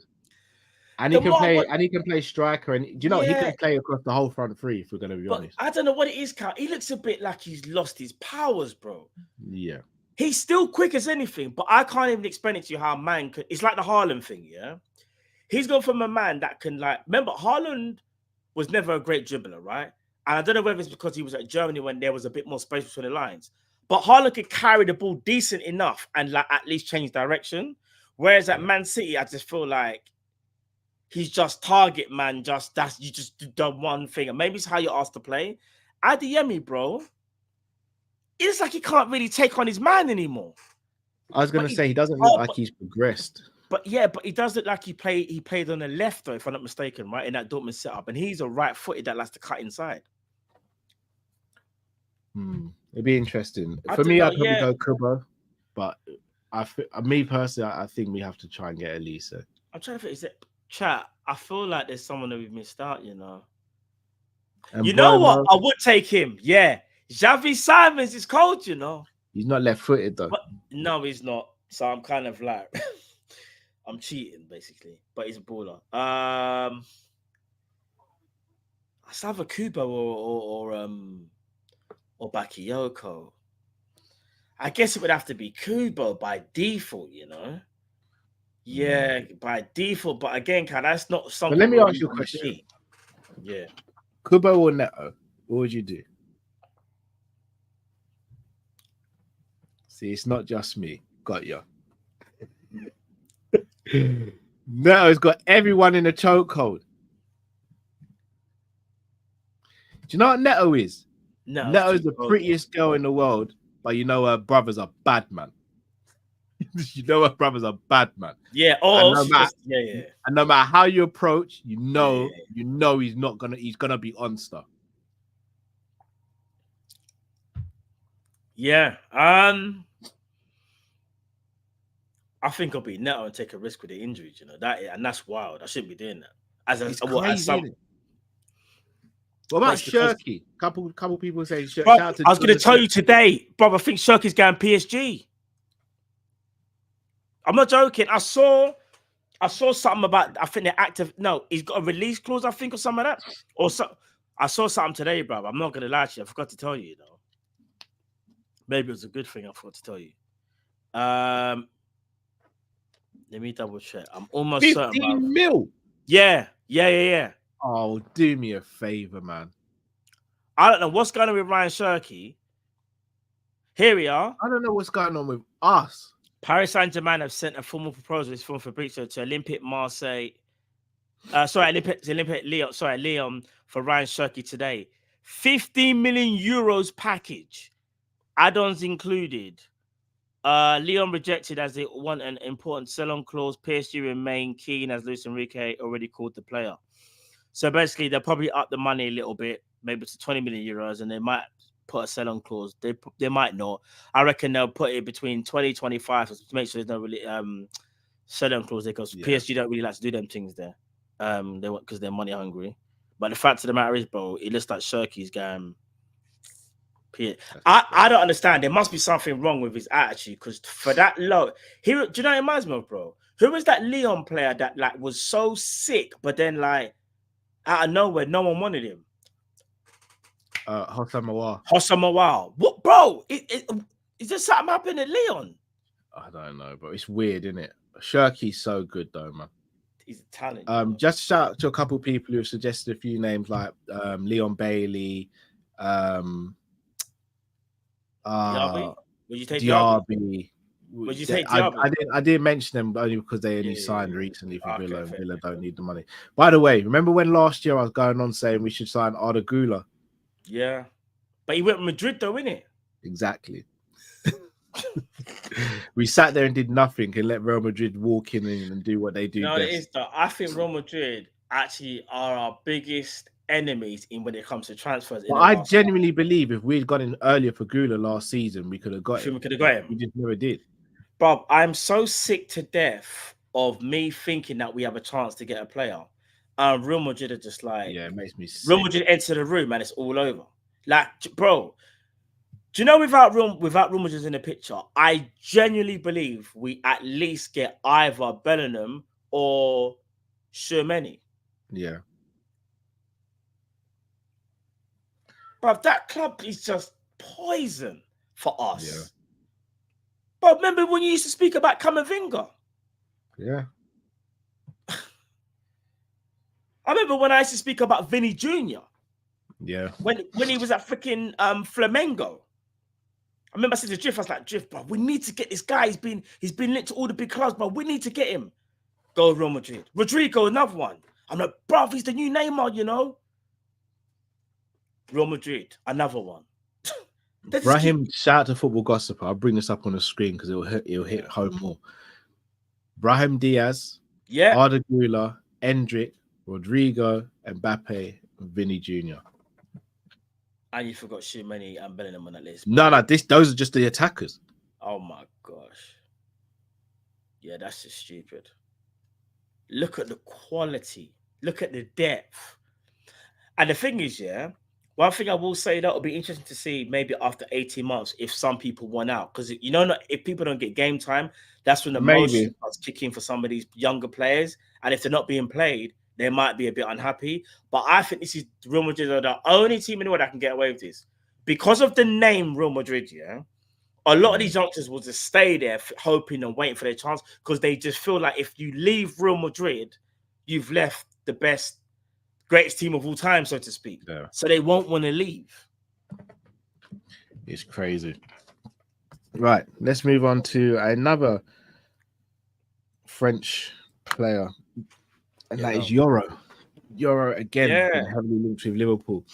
And The more I want- he can play striker, and do you know he Yeah. can play across the whole front three. If we're gonna be But honest, I don't know what it is, Cal. He looks a bit like he's lost his powers, bro. yeah. He's still quick as anything, but I can't even explain it to you how a man could. It's like the Haaland thing, yeah. He's gone from a man that can remember Haaland was never a great dribbler, right? And I don't know whether it's because he was at Germany when there was a bit more space between the lines. But Haaland could carry the ball decent enough and at least change direction. Whereas at Man City, I just feel like he's just target man. You just done one thing, and maybe it's how you're asked to play. Adeyemi, bro, it's like he can't really take on his man anymore. I was gonna say he doesn't look like he's progressed. But he does look like he played on the left, though, if I'm not mistaken, right? In that Dortmund setup. And he's a right-footed that likes to cut inside. It'd be interesting. For me, I'd probably go Kubo, but me personally, I think we have to try and get Olise. I'm trying to think, is it chat? I feel like there's someone that we've missed out, you know. And you know what? I would take him. Yeah. Xavi Simons is cold, you know. He's not left-footed though. But, no, he's not. So I'm kind of like I'm cheating basically, but he's a baller. I have a Kubo or Bakayoko. I guess it would have to be Kubo by default, you know. Yeah, by default. But again, that's not something. But let me ask you a question. Yeah. Kubo or Neto? What would you do? See, it's not just me. Got you. Neto's got everyone in a chokehold. Do you know what Neto is? No, Neto's the prettiest girl in the world, but you know her brother's a bad man. You know her brother's a bad man. Yeah. And no matter how you approach, you know he's gonna be on stuff. Yeah. I think I'll be Neto and take a risk with the injuries, you know. That's wild. I shouldn't be doing that. What about Shirky? Couple people say Shirky. Bro, I was going to tell you today, bro. I think Shirky's going PSG. I'm not joking. I saw something about. I think they're active. No, he's got a release clause. I think or something like that. Or so. I saw something today, bro. I'm not going to lie to you. I forgot to tell you, though. Maybe it was a good thing. I forgot to tell you. Let me double check. I'm almost 15 certain. 15 mil. Yeah. Oh, do me a favor, man. I don't know what's going on with Ryan Shirky. Here we are. I don't know what's going on with us. Paris Saint-Germain have sent a formal proposal from Fabrizio to Olympique Marseille. Olympique Lyon. Lyon for Ryan Shirky today. 15 million euros package. Add-ons included. Lyon rejected as they want an important sell-on clause. PSG remain keen as Luis Enrique already called the player. So basically, they'll probably up the money a little bit, maybe to 20 million euros, and they might put a sell-on clause. They might not. I reckon they'll put it between 20, 25 to make sure there's no really sell-on clause there, because PSG don't really like to do them things there. They want because they're money hungry. But the fact of the matter is, bro, it looks like Shirky's going. I don't understand. There must be something wrong with his attitude, because for that low, do you know what it reminds me of, bro? Who was that Lyon player that was so sick, but then out of nowhere, no one wanted him? Hossam Mawar. What, bro? Is there something happening at Lyon? I don't know, bro. It's weird, isn't it? Shirky's so good, though, man. He's a talent. Just shout out to a couple of people who have suggested a few names like Leon Bailey. Diaby? Would you take Diaby? Would you take Diaby? I didn't mention them only because they only signed recently for Villa, and Villa don't need the money. By the way, remember when last year I was going on saying we should sign Arda Güler? Yeah, but he went to Madrid though, innit? Exactly. We sat there and did nothing and let Real Madrid walk in and do what they do. No, best. it is though. I think Real Madrid actually are our biggest enemies when it comes to transfers. Well, I genuinely believe if we'd gone in earlier for Güler last season, we could have got him. We could have got him. We just never did. Bob, I'm so sick to death of me thinking that we have a chance to get a player. Real Madrid are just like, it makes me sick. Real Madrid enter the room and it's all over. Like, bro, do you know without Real Madrid in the picture, I genuinely believe we at least get either Bellingham or Shermany. Yeah. But that club is just poison for us. Yeah. But remember when you used to speak about Camavinga? Yeah. I remember when I used to speak about Vinny Jr. Yeah. When he was at freaking Flamengo. I remember I said to Drift, I was like, Drift, bro, we need to get this guy. He's been linked to all the big clubs, bro. We need to get him. Go Real Madrid. Rodrigo, another one. I'm like, bro, he's the new Neymar, you know. Real Madrid, another one. Brahim, shout out to Football Gossip. I'll bring this up on the screen because it'll hit home more. Brahim Diaz, Arda Güler, Endrick, Rodrigo, Mbappe, Vinny Jr. And you forgot Schumann and Bellingham on that list. No, those are just the attackers. Oh my gosh. Yeah, that's just stupid. Look at the quality. Look at the depth. And the thing is, one thing I will say that will be interesting to see maybe after 18 months if some people want out. Because, if people don't get game time, that's when the motion starts kicking for some of these younger players. And if they're not being played, they might be a bit unhappy. But I think this is Real Madrid are the only team in the world that can get away with this. Because of the name Real Madrid, a lot of these youngsters will just stay there hoping and waiting for their chance because they just feel like if you leave Real Madrid, you've left the greatest team of all time, so to speak. Yeah. So they won't want to leave. It's crazy. Right, let's move on to another French player, and that is Yoro. Yoro again, heavily linked with Liverpool.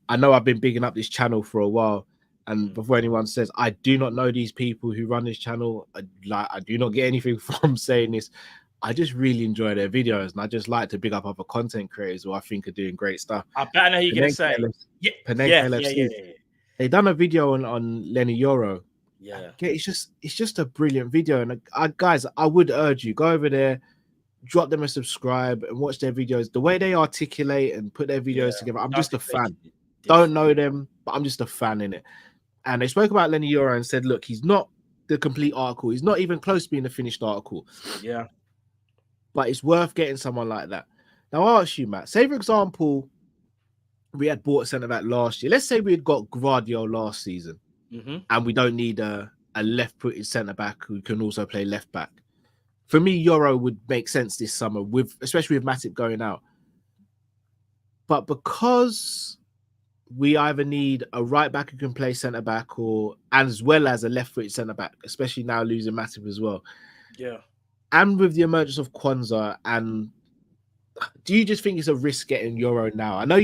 I know I've been bigging up this channel for a while, and before anyone says, I do not know these people who run this channel. I do not get anything from saying this. I just really enjoy their videos, and I just like to big up other content creators who I think are doing great stuff. I bet I know who you're going to say. Yeah. They done a video on Lenny Yoro. Yeah. It's just a brilliant video. And guys, I would urge you, go over there, drop them a subscribe and watch their videos. The way they articulate and put their videos together, I'm just a fan. Don't know them, but I'm just a fan in it. And they spoke about Lenny Yoro and said, look, he's not the complete article. He's not even close to being a finished article. Yeah. But it's worth getting someone like that. Now, I'll ask you, Matt, say, for example, we had bought a centre-back last year. Let's say we had got Guardiola last season, and we don't need a left-footed centre-back who can also play left-back. For me, Yoro would make sense this summer, especially with Matip going out. But because we either need a right-back who can play centre-back as well as a left-footed centre-back, especially now losing Matip as well. Yeah. And with the emergence of Kwanzaa, and do you just think it's a risk getting Yoro now? I know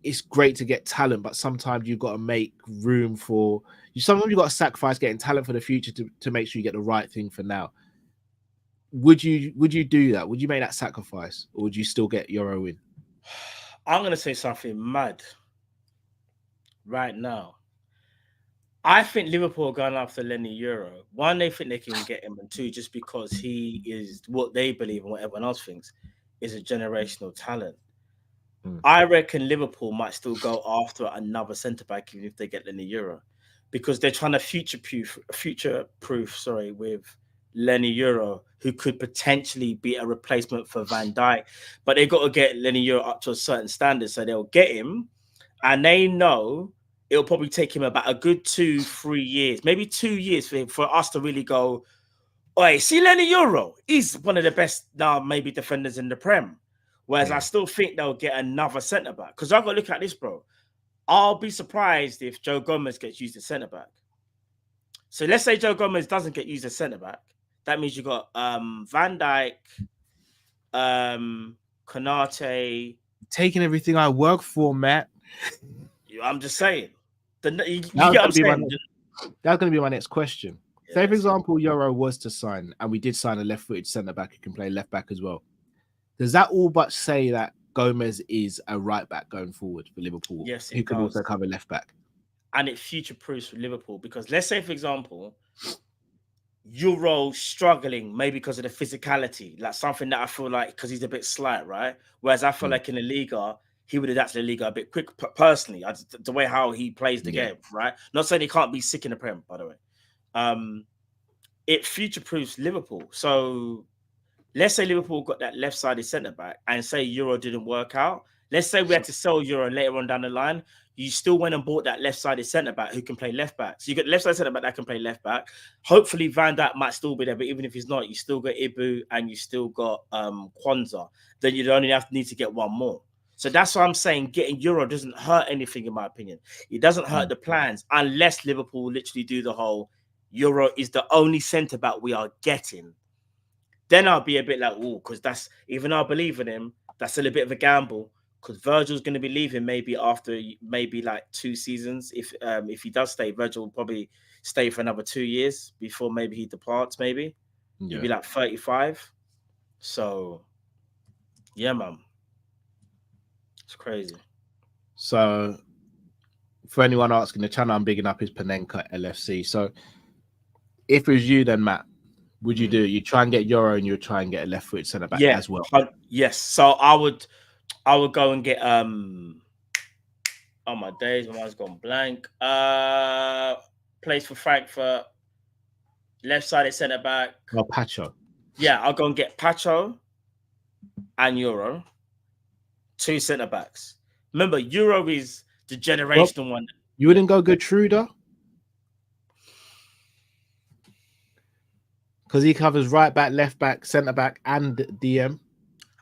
it's great to get talent, but sometimes you've got to make room for sometimes you've got to sacrifice getting talent for the future to make sure you get the right thing for now. Would you do that? Would you make that sacrifice, or would you still get Yoro in? I'm gonna say something mad right now. I think Liverpool are going after Lenny Yoro. One, they think they can get him, and two, just because he is what they believe and what everyone else thinks is a generational talent. I reckon Liverpool might still go after another centre-back even if they get Lenny Yoro, because they're trying to future-proof with Lenny Yoro, who could potentially be a replacement for Van Dijk. But they've got to get Lenny Yoro up to a certain standard, so they'll get him, and they know it'll probably take him about a good 2-3 years, maybe 2 years for us to really go, oi, see Lenny Yoro, he's one of the best now maybe defenders in the Prem. Whereas I still think they'll get another centre-back. Because I've got to look at this, bro. I'll be surprised if Joe Gomez gets used as centre-back. So let's say Joe Gomez doesn't get used as centre-back. That means you've got Van Dijk, Konate. Taking everything I work for, Matt. I'm just saying. You That's get what I'm saying? That's going to be my next question. Yeah, say, for example, Yoro was to sign, and we did sign a left-footed centre-back who can play left-back as well. Does that all but say that Gomez is a right-back going forward for Liverpool? Yes, who can also cover left-back? And it future-proofs for Liverpool, because let's say, for example, Yoro struggling maybe because of the physicality, like something that I feel like because he's a bit slight, right? Whereas I feel like in the Liga, he would adapt to the Liga a bit quick. Personally, the way how he plays the game, right? Not saying he can't be sick in the Prem, by the way. It future-proofs Liverpool. So let's say Liverpool got that left-sided centre back, and say Yoro didn't work out. Let's say we had to sell Yoro later on down the line. You still went and bought that left-sided centre back who can play left back. So you got left-sided centre back that can play left back. Hopefully Van Dijk might still be there, but even if he's not, you still got Ibu and you still got Kwanzaa. Then you'd only need to get one more. So that's why I'm saying getting Yoro doesn't hurt anything, in my opinion. It doesn't hurt the plans unless Liverpool literally do the whole Yoro is the only centre back we are getting. Then I'll be a bit like, oh, because that's, even though I believe in him, that's still a bit of a gamble. Because Virgil's going to be leaving maybe after like 2 seasons. If he does stay, Virgil will probably stay for another 2 years before maybe he departs. Maybe he'll be like 35. So yeah, man, it's crazy. So for anyone asking, the channel I'm bigging up is Panenka LFC. So if it was you, then Matt, would you do? You try and get Yoro, and you would try and get a left-footed centre back as well. Yes. So I would go and get oh my days, my mind's gone blank. Plays for Frankfurt, left-sided centre back. Oh, Pacho. Yeah, I'll go and get Pacho and Yoro, 2 centre backs. Remember, Yoro is the generational one. You wouldn't go Gertruda? Because he covers right back, left back, centre back, and DM.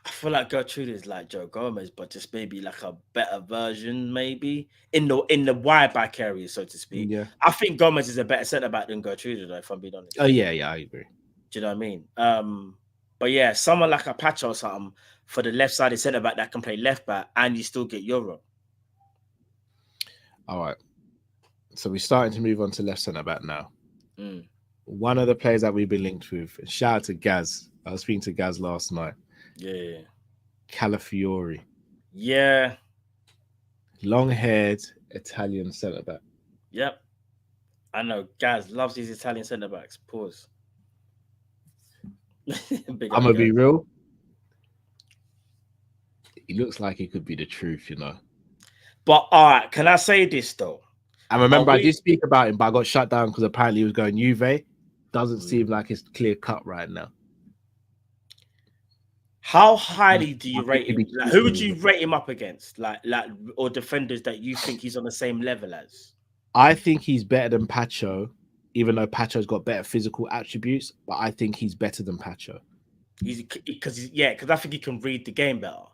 I feel like Gertrude is like Joe Gomez, but just maybe like a better version, maybe in the wide back area, so to speak. Yeah, I think Gomez is a better centre back than Gertrude, though, if I'm being honest. Oh yeah, I agree. Do you know what I mean? But yeah, someone like a Pacho or something for the left-sided centre back that can play left back, and you still get Yoro. All right. So we're starting to move on to left centre back now. One of the players that we've been linked with, shout out to Gaz. I was speaking to Gaz last night. Yeah. Calafiori. Yeah. Long-haired Italian centre back. Yep. I know. Gaz loves these Italian centre backs. Pause. I'm going to be real. He looks like he could be the truth, you know. But all right, can I say this though? And remember, I did speak about him, but I got shut down because apparently he was going Juve. Doesn't seem like it's clear cut right now. How highly do you rate him? Like, who would you rate him up against? Like, or defenders that you think he's on the same level as? I think he's better than Pacho, even though Pacho's got better physical attributes. But I think he's better than Pacho. Because I think he can read the game better.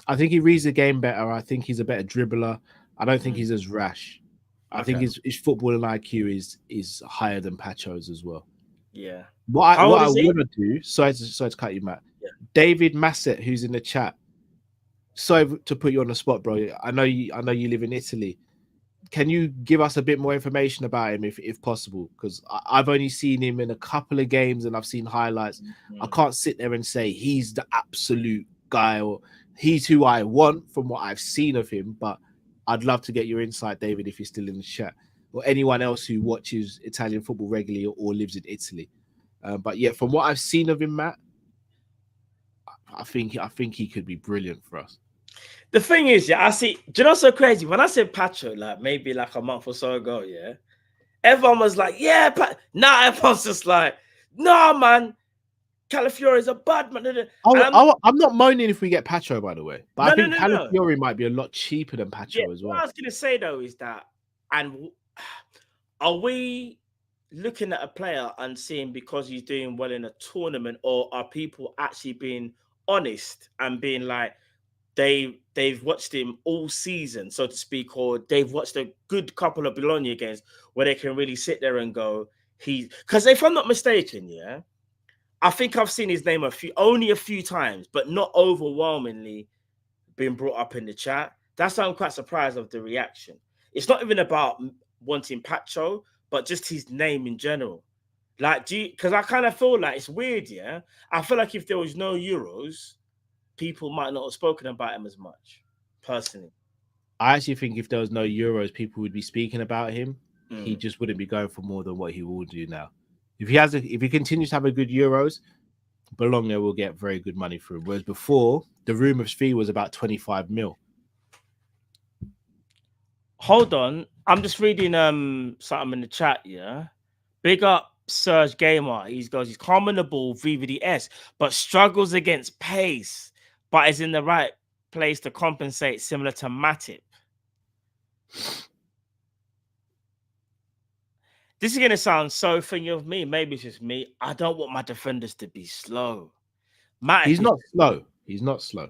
I think he reads the game better. I think he's a better dribbler. I don't think he's as rash. I think his footballing IQ is higher than Pacho's as well. Yeah. What I want to do, sorry to cut you, Matt. Yeah. David Massett, who's in the chat. Sorry to put you on the spot, bro. I know you live in Italy. Can you give us a bit more information about him if possible? Because I've only seen him in a couple of games and I've seen highlights. I can't sit there and say he's the absolute guy or he's who I want from what I've seen of him, but I'd love to get your insight, David, if you're still in the chat, or anyone else who watches Italian football regularly or lives in Italy. But yeah, from what I've seen of him, Matt, I think he could be brilliant for us. The thing is, I see. Do you know what's so crazy? When I said Pacho, like maybe like a month or so ago, everyone was like, "Yeah," now everyone's just like, "No, man, Calafiori is a bad man." I'm not moaning if we get Pacho, by the way, but I think Calafiori might be a lot cheaper than Pacho as well. What I was going to say though is that, and are we looking at a player and seeing because he's doing well in a tournament, or are people actually being honest and being like they've watched him all season, so to speak, or they've watched a good couple of Bologna games where they can really sit there and go, because if I'm not mistaken, I think I've seen his name only a few times, but not overwhelmingly been brought up in the chat. That's why I'm quite surprised of the reaction. It's not even about wanting Pacho, but just his name in general. Like, because I kind of feel like it's weird, I feel like if there was no Euros, people might not have spoken about him as much, personally. I actually think if there was no Euros, people would be speaking about him. He just wouldn't be going for more than what he will do now. If he continues to have a good Euros, Bologna will get very good money for him. Whereas before, the rumours fee was about 25 mil. Hold on. I'm just reading something in the chat, Big up Serge Gamer. He's calm on the ball, VVDS, but struggles against pace, but is in the right place to compensate, similar to Matip. This is going to sound so thingy of me. Maybe it's just me. I don't want my defenders to be slow. He's not slow. He's not slow.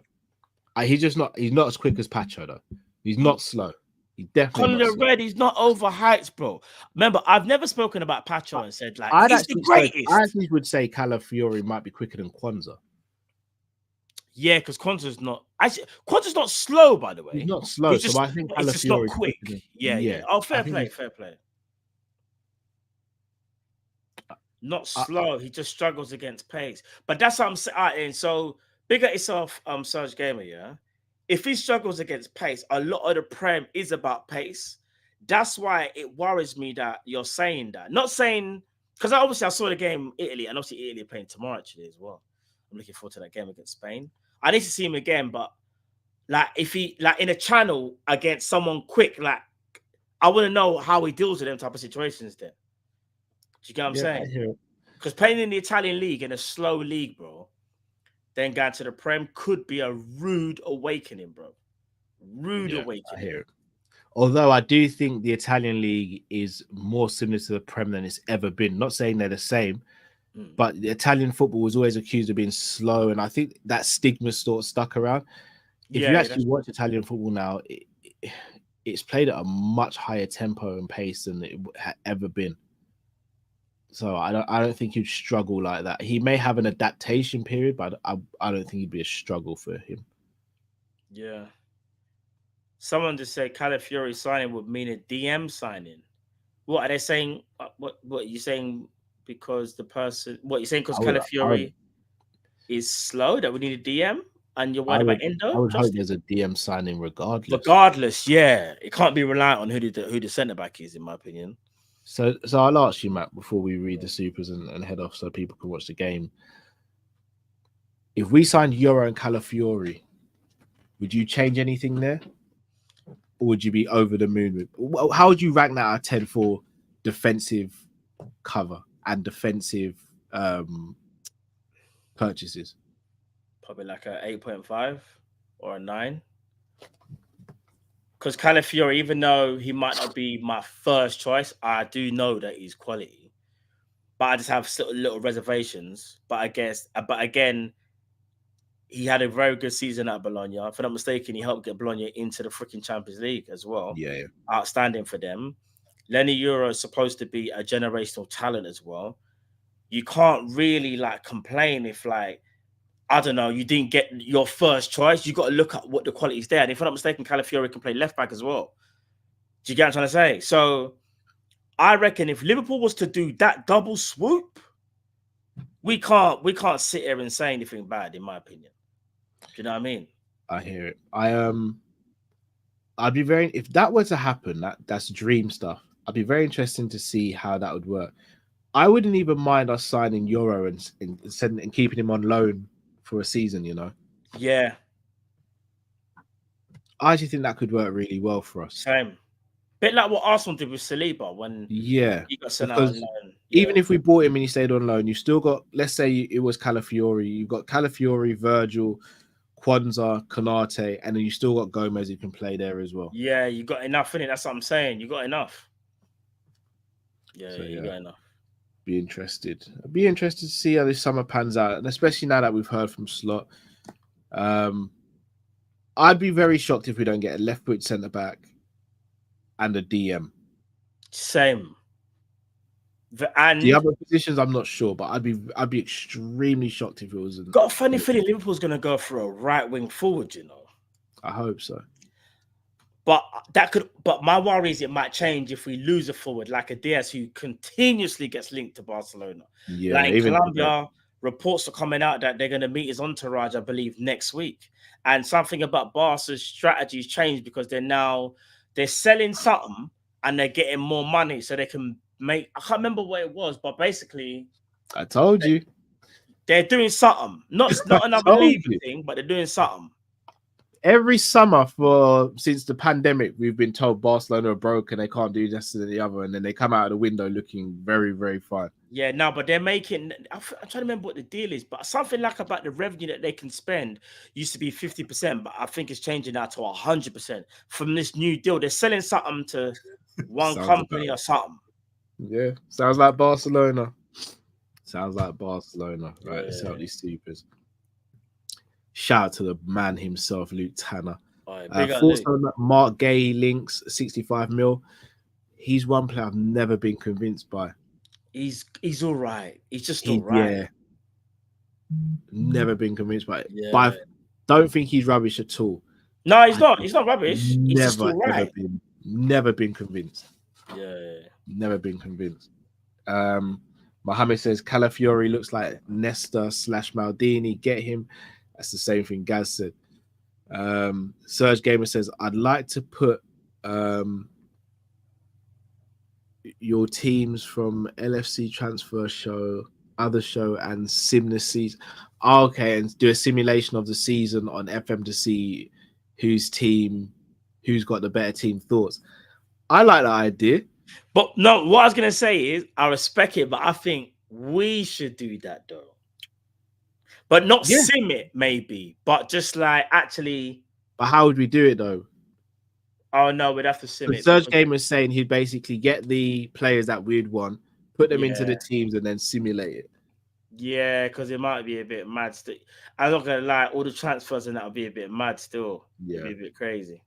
He's not as quick as Pacho, though. He's not slow. He's definitely not slow. Red, he's not over heights, bro. Remember, I've never spoken about Pacho and said, like, I actually would say Calafiori might be quicker than Kwanzaa. Yeah, because Kwanzaa's not slow, by the way. He's not slow, so I think it's just not quick. Yeah. Oh, fair play. Not slow. He just struggles against pace. But that's what I'm saying. So big at yourself, Serge Gamer, yeah. If he struggles against pace, a lot of the Prem is about pace. That's why it worries me that you're saying that. Not saying, because I saw the game Italy, and obviously Italy are playing tomorrow actually as well. I'm looking forward to that game against Spain. I need to see him again, but like if he like in a channel against someone quick, like I want to know how he deals with them type of situations then. Do you get what I'm saying? Because playing in the Italian league, in a slow league, bro, then going to the Prem could be a rude awakening, bro. Rude awakening. I hear it. Although I do think the Italian league is more similar to the Prem than it's ever been. Not saying they're the same, but the Italian football was always accused of being slow, and I think that stigma sort of stuck around. If you actually watch Italian football now, it's played at a much higher tempo and pace than it had ever been. So I don't think he'd struggle like that. He may have an adaptation period, but I don't think it'd be a struggle for him. Yeah. Someone just said Calafiori signing would mean a DM signing. What are they saying? What are you saying? Because the person, what you're saying? Because Calafiori is slow, that we need a DM, and you're worried about Endo. I would hope there's a DM signing regardless. Regardless, yeah, it can't be reliant on who the centre back is, in my opinion. So I'll ask you, Matt, before we read the supers and head off, so people can watch the game. If we signed Yoro and Calafiori, would you change anything there, or would you be over the moon with? How would you rank that out of 10 for defensive cover and defensive purchases? Probably like a 8.5 or a 9. Because Calafiori, even though he might not be my first choice, I do know that he's quality. But I just have little reservations. But again, he had a very good season at Bologna. If I'm not mistaken, he helped get Bologna into the freaking Champions League as well. Yeah. Outstanding for them. Lenny Yoro is supposed to be a generational talent as well. You can't really complain if I don't know, you didn't get your first choice. You got to look at what the quality is there. And if I'm not mistaken, Calafiori can play left back as well. Do you get what I'm trying to say? So I reckon if Liverpool was to do that double swoop, we can't sit here and say anything bad, in my opinion. Do you know what I mean? I hear it. I'd be very, if that were to happen, that's dream stuff. I'd be very interested to see how that would work. I wouldn't even mind us signing Yoro and keeping him on loan for a season, you know. Yeah. I actually think that could work really well for us. Same. Bit like what Arsenal did with Saliba when he got sent out on loan. Even if we bought him and he stayed on loan, you still got, let's say it was Calafiori, you've got Calafiori, Virgil, Kwanzaa, Konate, and then you still got Gomez who can play there as well. Yeah, you got enough in it. That's what I'm saying. You got enough. Yeah, you got enough. I'd be interested to see how this summer pans out, and especially now that we've heard from Slot. I'd be very shocked if we don't get a left-foot centre back and a DM. Same. And the other positions, I'm not sure, but I'd be extremely shocked if it wasn't. Got a funny feeling Liverpool's going to go for a right wing forward. You know, I hope so. But my worry is it might change if we lose a forward like a Diaz who continuously gets linked to Barcelona. Yeah, like in Colombia, reports are coming out that they're going to meet his entourage, I believe, next week. And something about Barca's strategies changed because they're selling something and they're getting more money so they can make. I can't remember what it was, but basically, I told you they're doing something. Not another league thing, but they're doing something. Every summer since the pandemic, we've been told Barcelona are broke and they can't do this and the other, and then they come out of the window looking very, very fine. Yeah, no, but they're making. I'm trying to remember what the deal is, but something like about the revenue that they can spend used to be 50%, but I think it's changing now to 100% from this new deal. They're selling something to one Sounds company about or something. Yeah, sounds like Barcelona. Sounds like Barcelona. Right, let's help Yeah. these supers. Shout out to the man himself, Luke Tanner. All right, big up Thoughts Luke. on Mark Gay links 65 mil. He's one player I've never been convinced by. He's all right. He's just all right. Yeah, never been convinced by it. Yeah. But I don't think he's rubbish at all. No, he's not. He's not rubbish. He's just all right. Never been convinced. Yeah. Never been convinced. Mohammed says Calafiori looks like Nesta / Maldini. Get him. That's the same thing Gaz said. Serge Gamer says I'd like to put your teams from LFC transfer show, other show, and Simna okay, and do a simulation of the season on FM to see who's got the better team thoughts. I like that idea. But no, what I was gonna say is I respect it, but I think we should do that though. But not sim it, maybe, but just like actually. But how would we do it though? Oh no, we'd have to sim it. Serge Game was saying he'd basically get the players that we'd want, put them into the teams, and then simulate it. Yeah, because it might be a bit mad. I'm not gonna lie, all the transfers and that'll be a bit mad still. Yeah, it'll be a bit crazy.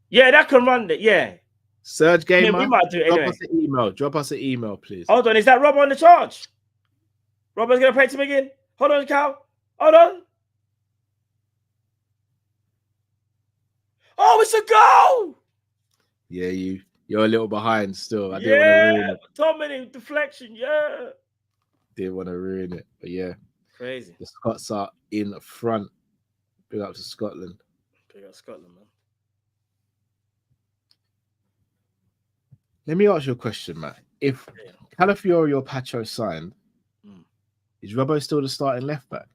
Yeah, that can run it. Yeah. Serge Gamer, we might do it anyway. Drop us an email, please. Hold on, is that Rob on the charge? Rob's gonna play to me again. Hold on, Cal. Hold on. Oh, it's a goal! Yeah, you're a little behind still. I didn't want to ruin it. Dominic deflection, yeah. Didn't want to ruin it, but yeah. Crazy. The Scots are in front. Big up to Scotland. Big up Scotland, man. Let me ask you a question, Matt. If Calafiori or Pacho signed, is Robbo still the starting left back?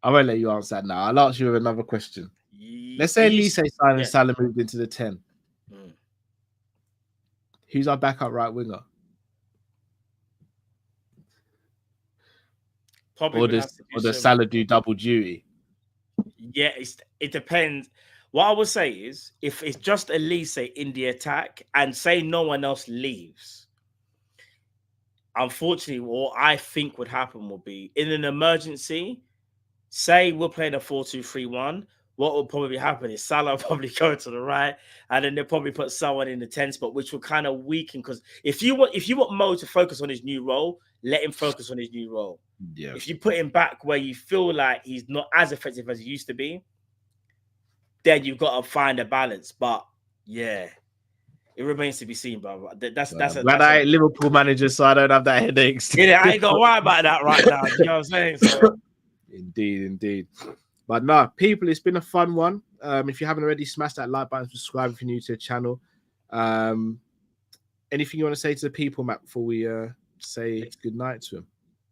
I won't let you answer that now. I'll ask you another question. Let's say Olise signed and Salah moved into the 10. Who's our backup right winger? Or does Salah do double duty? Yeah, it depends. What I would say is, if it's just Olise in the attack and say no one else leaves, unfortunately, what I think would happen will be in an emergency, say we're playing a 4-2-3-1, what will probably happen is Salah will probably go to the right, and then they'll probably put someone in the 10 spot, which will kind of weaken. Because if you want Mo to focus on his new role, let him focus on his new role. Yeah. If you put him back where you feel like he's not as effective as he used to be, then you've got to find a balance. But yeah, it remains to be seen, bro. That's I ain't Liverpool manager, so I don't have that headache. Yeah, I ain't gonna worry about that right now. You know what I'm saying? So. Indeed. But no, people, it's been a fun one. If you haven't already, smash that like button, subscribe if you're new to the channel. Anything you want to say to the people, Matt, before we say good night to them?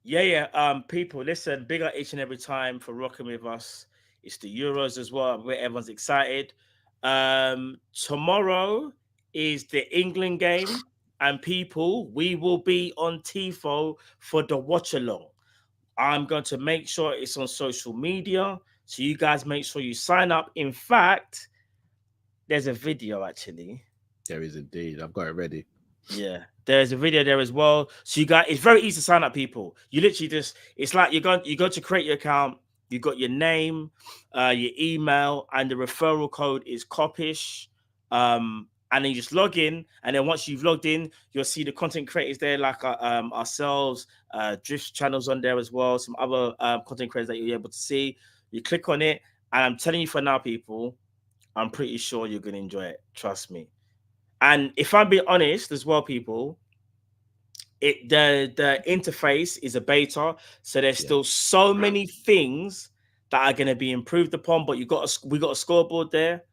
Yeah. People, listen, big up each and every time for rocking with us. It's the Euros as well, where everyone's excited. Tomorrow is the England game, and people, we will be on TIFO for the watch along. I'm going to make sure it's on social media, so you guys make sure you sign up. In fact, there's a video actually. There is indeed. I've got it ready. Yeah, there's a video there as well. So you guys, it's very easy to sign up, people. You literally just, it's like you go to create your account. You got your name, your email, and the referral code is Kop-Ish. And then you just log in, and then once you've logged in, you'll see the content creators there, like ourselves, Drift channels on there as well, some other content creators that you're able to see. You click on it, and I'm telling you for now, people, I'm pretty sure you're going to enjoy it. Trust me. And if I'm being honest as well, people, the interface is a beta, so there's still so many things that are going to be improved upon. But we got a scoreboard there.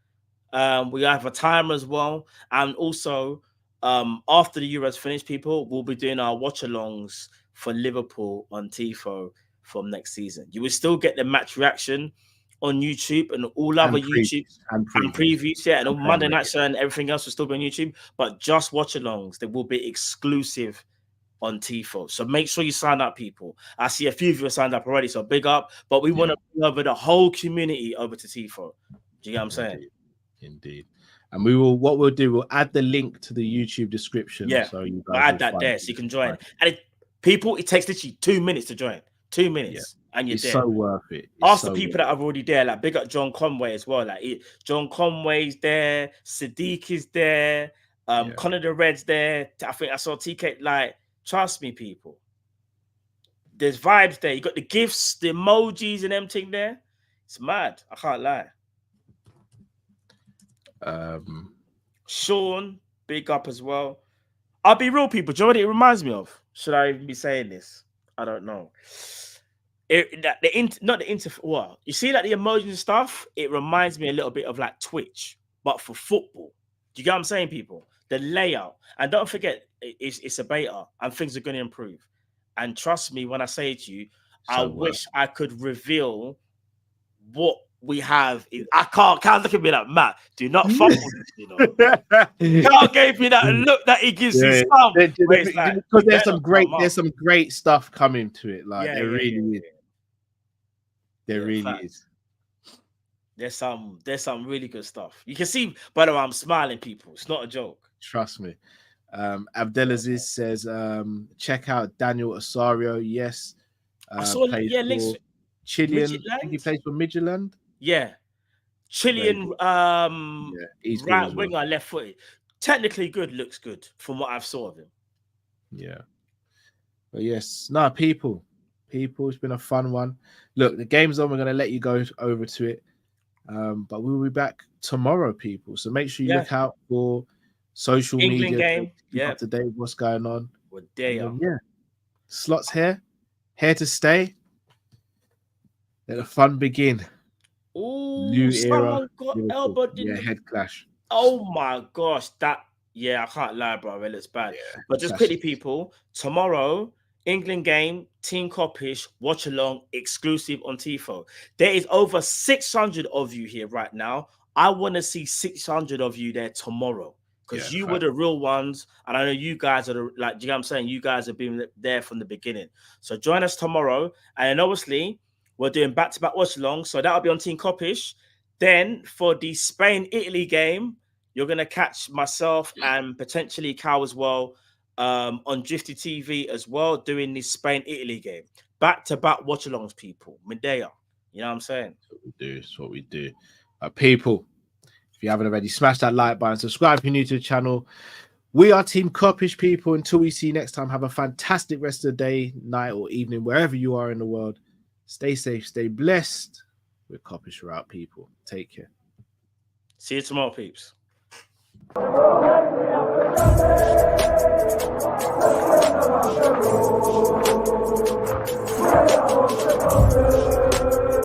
We have a timer as well, and also after the Euros finish, people will be doing our watch-alongs for Liverpool on TIFO from next season. You will still get the match reaction on YouTube and all other YouTube and previews, yeah, and all Monday Night Show and everything else will still be on YouTube. But just watch-alongs, they will be exclusive on TIFO. So make sure you sign up, people. I see a few of you have signed up already, so big up. But we want to bring over the whole community over to TIFO. Do you get what I'm saying? Indeed. And we'll add the link to the YouTube description. Yeah, so you guys add that there so you can join. And it takes literally 2 minutes to join. 2 minutes, and you're there. So worth it. Ask the people that are already there. Like big up John Conway as well. Like John Conway's there, Sadiq is there, Connor the Red's there. I think I saw TK. Like, trust me, people. There's vibes there. You got the gifts, the emojis, and everything there. It's mad. I can't lie. Sean, big up as well. I'll be real, people. Do you know what it reminds me of? Should I even be saying this? I don't know. You see that the emoji and stuff, it reminds me a little bit of like Twitch, but for football. Do you get what I'm saying, people? The layout. And don't forget, it's a beta and things are going to improve. And trust me when I say to you, I wish I could reveal what we have. I can't look at me like, Matt, do not fuck with this, you know. Carl gave me that look that he gives you some. Because there's some great stuff coming to it. Like there really is. There really is. There's some really good stuff. You can see, by the way, I'm smiling, people. It's not a joke. Trust me. Abdelaziz says, check out Daniel Osorio. Yes. I saw links. Chilean. I think he plays for Midtjylland. Yeah. Chilean right winger, left footed. Technically good, looks good from what I've saw of him. Yeah. But yes, people, it's been a fun one. Look, the game's on. We're going to let you go over to it. But we'll be back tomorrow, people. So make sure you look out for social England media. Game. Up to date with what's going on. Well, there you are. Slots here to stay. Let the fun begin. Ooh, new era. Got elbowed in head clash. Oh my gosh, I can't lie, bro. It looks bad. Yeah, but just quickly, people, tomorrow, England game, Team Kop-Ish, watch along, exclusive on TIFO. There is over 600 of you here right now. I want to see 600 of you there tomorrow because you were the real ones, and I know you guys are you know what I'm saying? You guys have been there from the beginning. So join us tomorrow, and obviously we're doing back-to-back watch along, so that'll be on Team Kop-Ish. Then for the Spain-Italy game, you're going to catch myself and potentially Cal as well on Drifty TV as well, doing this Spain-Italy game. Back-to-back watch-alongs, people. Medea. You know what I'm saying? That's what we do. People, if you haven't already, smash that like button. Subscribe if you're new to the channel. We are Team Kop-Ish, people. Until we see you next time, have a fantastic rest of the day, night, or evening, wherever you are in the world. Stay safe, stay blessed. We're Kop-Ish, we're out, people. Take care. See you tomorrow, peeps.